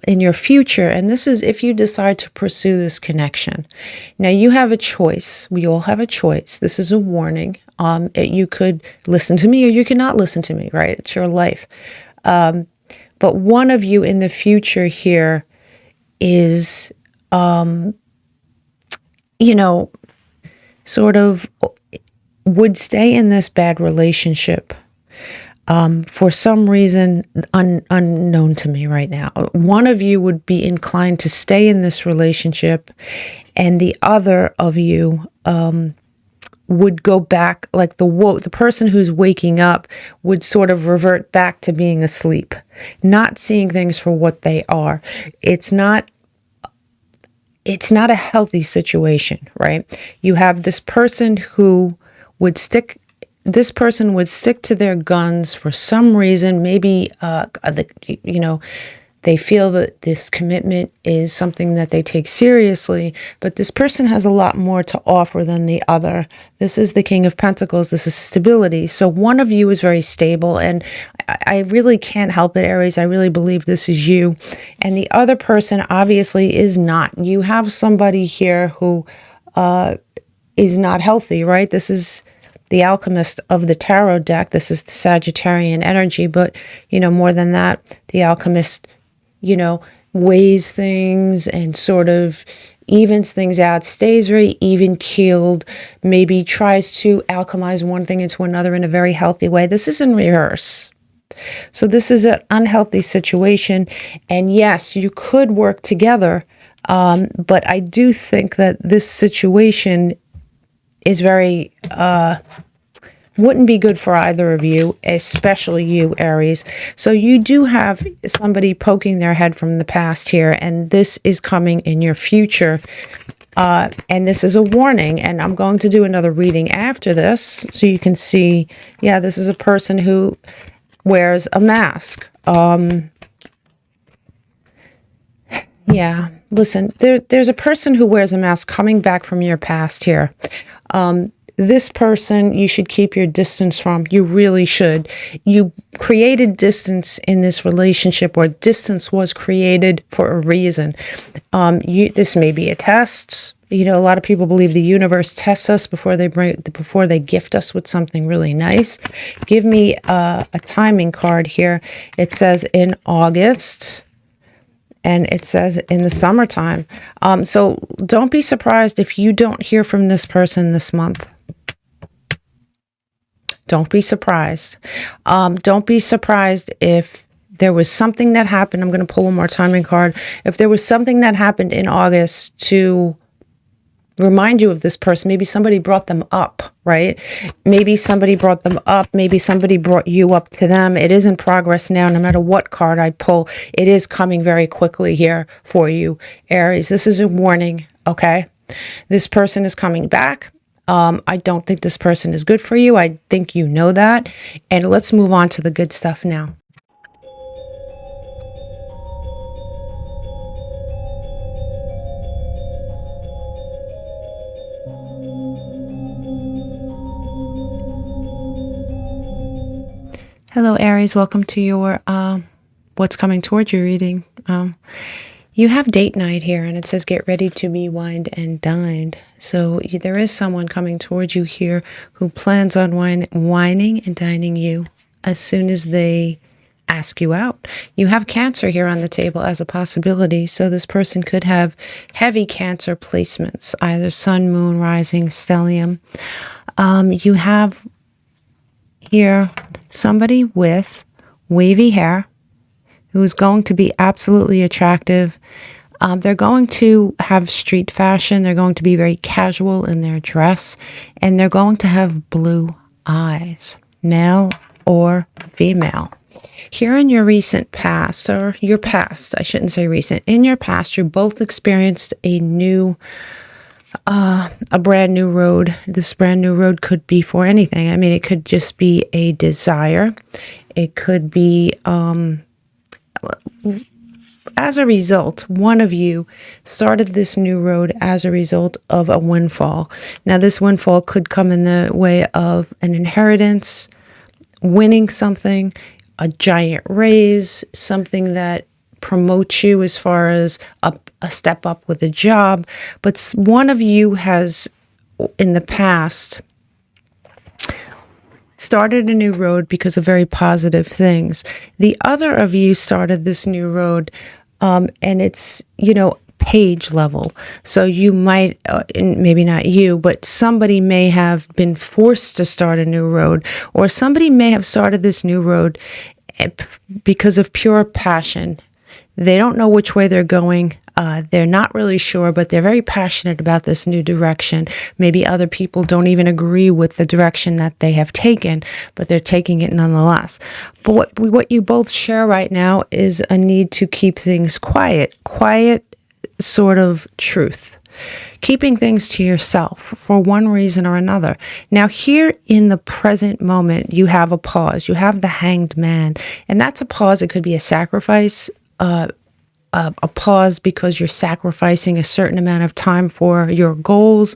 [SPEAKER 1] in your future, and this is if you decide to pursue this connection. Now, you have a choice. We all have a choice. This is a warning. You could listen to me or you could not listen to me, right? It's your life. But one of you in the future here is, sort of would stay in this bad relationship for some reason unknown to me right now. One of you would be inclined to stay in this relationship, and the other of you would go back, like the person who's waking up would sort of revert back to being asleep, not seeing things for what they are. It's not a healthy situation, right? You have this person who would stick to their guns for some reason. Maybe they feel that this commitment is something that they take seriously, but this person has a lot more to offer than the other. This is the King of Pentacles. This is stability. So one of you is very stable, and I really can't help it, Aries. I really believe this is you. And the other person obviously is not. You have somebody here who is not healthy, right? This is the alchemist of the tarot deck. This is the Sagittarian energy, but, more than that, the alchemist weighs things and sort of evens things out, stays very even-keeled, maybe tries to alchemize one thing into another in a very healthy way. This is in reverse. So this is an unhealthy situation. And yes, you could work together, but I do think that this situation is very wouldn't be good for either of you, especially you, Aries. So you do have somebody poking their head from the past here, and this is coming in your future. And this is a warning, and I'm going to do another reading after this so you can see, yeah, this is a person who wears a mask. Yeah, listen, there's a person who wears a mask coming back from your past here. This person you should keep your distance from. You really should. You created distance in this relationship, or distance was created for a reason. This may be a test. A lot of people believe the universe tests us before they gift us with something really nice. Give me a timing card here. It says in August. And it says in the summertime. So don't be surprised if you don't hear from this person this month. Don't be surprised. Don't be surprised if there was something that happened. I'm going to pull one more timing card. If there was something that happened in August to remind you of this person, maybe somebody brought them up, right? Maybe somebody brought them up. Maybe somebody brought you up to them. It is in progress now. No matter what card I pull, it is coming very quickly here for you, Aries. This is a warning, okay? This person is coming back. I don't think this person is good for you. I think you know that. And let's move on to the good stuff now. Hello, Aries. Welcome to your what's coming towards you reading. You have date night here, and it says get ready to be wined and dined. So there is someone coming towards you here who plans on wining and dining you as soon as they ask you out. You have Cancer here on the table as a possibility. So this person could have heavy Cancer placements, either sun, moon, rising, stellium. You have here somebody with wavy hair who is going to be absolutely attractive. They're going to have street fashion. They're going to be very casual in their dress, and they're going to have blue eyes, male or female. Here in your recent past, or your past, I shouldn't say recent, in your past, you both experienced a brand new road. This brand new road could be for anything. I mean, it could just be a desire. It could be, as a result, one of you started this new road as a result of a windfall. Now, this windfall could come in the way of an inheritance, winning something, a giant raise, something that promotes you as far as a step up with a job. But one of you has, in the past, started a new road because of very positive things. The other of you started this new road, and it's, page level. So you might, maybe not you, but somebody may have been forced to start a new road, or somebody may have started this new road because of pure passion. They don't know which way they're going. They're not really sure, but they're very passionate about this new direction. Maybe other people don't even agree with the direction that they have taken, but they're taking it nonetheless. But what you both share right now is a need to keep things quiet, sort of truth. Keeping things to yourself for one reason or another. Now, here in the present moment, you have a pause. You have the Hanged Man, and that's a pause. It could be a sacrifice, a pause because you're sacrificing a certain amount of time for your goals,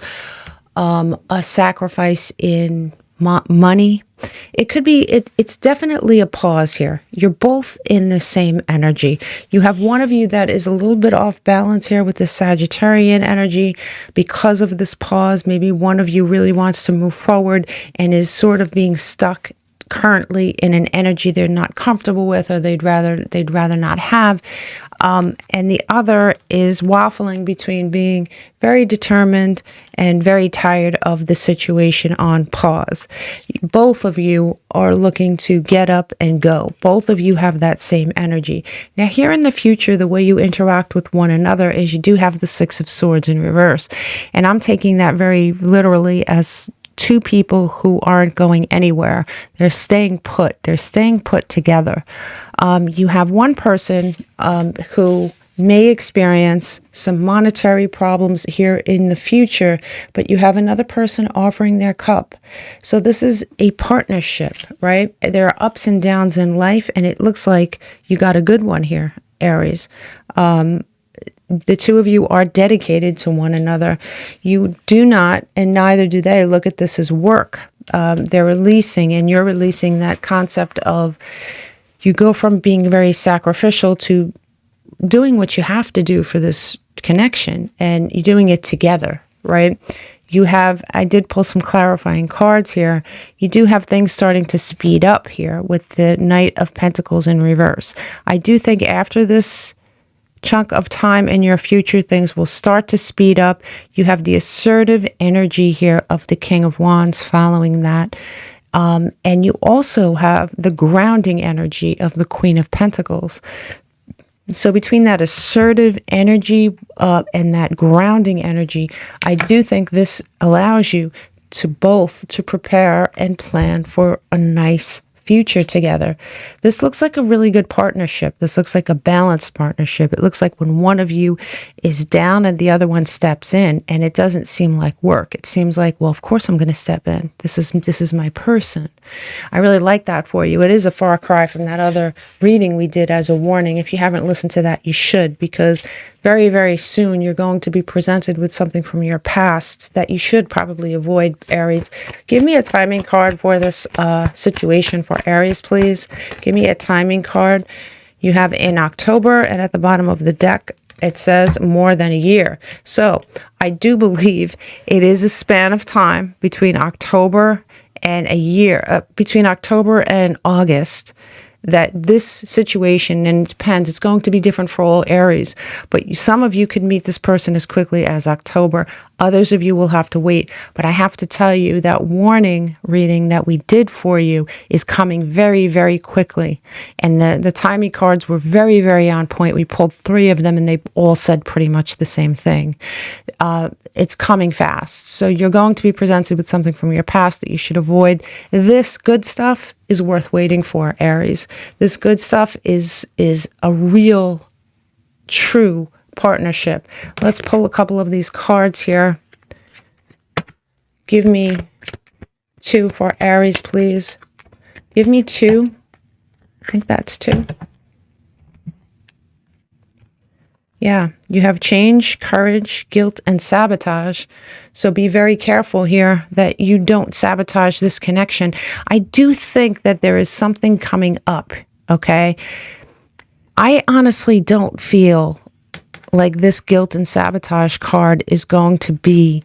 [SPEAKER 1] a sacrifice in money. It could be, it's definitely a pause here. You're both in the same energy. You have one of you that is a little bit off balance here with the Sagittarian energy because of this pause. Maybe one of you really wants to move forward and is sort of being stuck currently in an energy they're not comfortable with, or they'd rather not have. And the other is waffling between being very determined and very tired of the situation on pause. Both of you are looking to get up and go. Both of you have that same energy. Now, here in the future, the way you interact with one another is you do have the Six of Swords in reverse. And I'm taking that very literally as two people who aren't going anywhere. They're staying put. They're staying put together. You have one person who may experience some monetary problems here in the future, but you have another person offering their cup. So this is a partnership, right? There are ups and downs in life, and it looks like you got a good one here, Aries. The two of you are dedicated to one another. You do not, and neither do they, look at this as work. They're releasing, and you're releasing that concept of you go from being very sacrificial to doing what you have to do for this connection, and you're doing it together, right? You have, I did pull some clarifying cards here. You do have things starting to speed up here with the Knight of Pentacles in reverse. I do think after this chunk of time in your future, things will start to speed up. You have the assertive energy here of the King of Wands following that. And you also have the grounding energy of the Queen of Pentacles. So between that assertive energy and that grounding energy, I do think this allows you to both to prepare and plan for a nice future together. This looks like a really good partnership. This looks like a balanced partnership. It looks like when one of you is down and the other one steps in, and it doesn't seem like work. It seems like, well, of course I'm going to step in. This is my person. I really like that for you. It is a far cry from that other reading we did as a warning. If you haven't listened to that, you should, because very, very soon you're going to be presented with something from your past that you should probably avoid, Aries. Give me a timing card for this situation for Aries, please. Give me a timing card. You have in October, and at the bottom of the deck, it says more than a year. So I do believe it is a span of time between October and a year, between October and August, that this situation, and it depends, it's going to be different for all Aries, but some of you could meet this person as quickly as October. Others of you will have to wait. But I have to tell you that warning reading that we did for you is coming very, very quickly. And the timing cards were very, very on point. We pulled 3 of them and they all said pretty much the same thing. It's coming fast. So you're going to be presented with something from your past that you should avoid. This good stuff is worth waiting for, Aries. This good stuff is a real, true partnership. Let's pull a couple of these cards here. Give me 2 for Aries, please. Give me 2. I think that's 2. Yeah, you have change, courage, guilt, and sabotage. So be very careful here that you don't sabotage this connection. I do think that there is something coming up, okay? I honestly don't feel like this guilt and sabotage card is going to be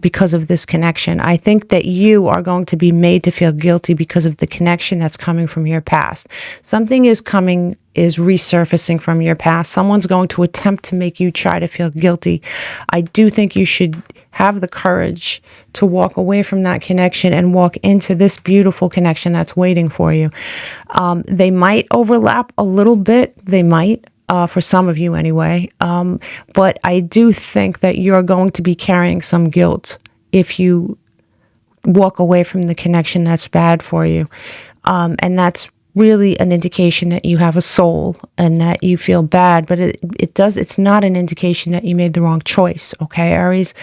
[SPEAKER 1] because of this connection. I think that you are going to be made to feel guilty because of the connection that's coming from your past. Something is resurfacing from your past. Someone's going to attempt to make you try to feel guilty. I do think you should have the courage to walk away from that connection and walk into this beautiful connection that's waiting for you. They might overlap a little bit. They might. for some of you anyway. But I do think that you're going to be carrying some guilt if you walk away from the connection that's bad for you. And that's really an indication that you have a soul and that you feel bad, but it's not an indication that you made the wrong choice. Okay, Aries?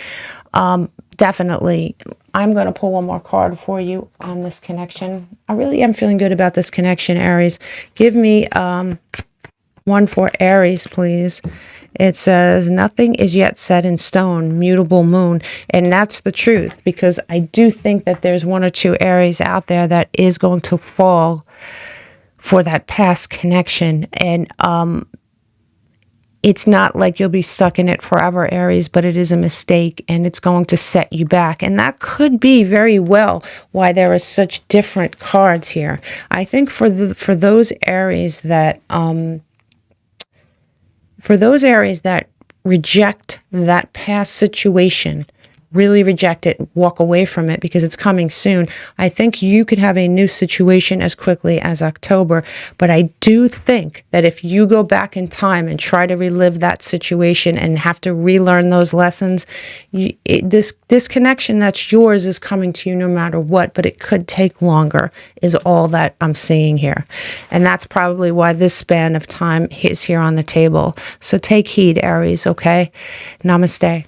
[SPEAKER 1] Definitely. I'm going to pull one more card for you on this connection. I really am feeling good about this connection, Aries. Give me one for Aries, please. It says, nothing is yet set in stone, mutable moon. And that's the truth, because I do think that there's one or two Aries out there that is going to fall for that past connection. And it's not like you'll be stuck in it forever, Aries, but it is a mistake and it's going to set you back. And that could be very well why there are such different cards here. I think for those Aries that reject that past situation, really reject it, walk away from it because it's coming soon, I think you could have a new situation as quickly as October. But I do think that if you go back in time and try to relive that situation and have to relearn those lessons, this connection that's yours is coming to you no matter what, but it could take longer is all that I'm seeing here. And that's probably why this span of time is here on the table. So take heed, Aries, okay? Namaste.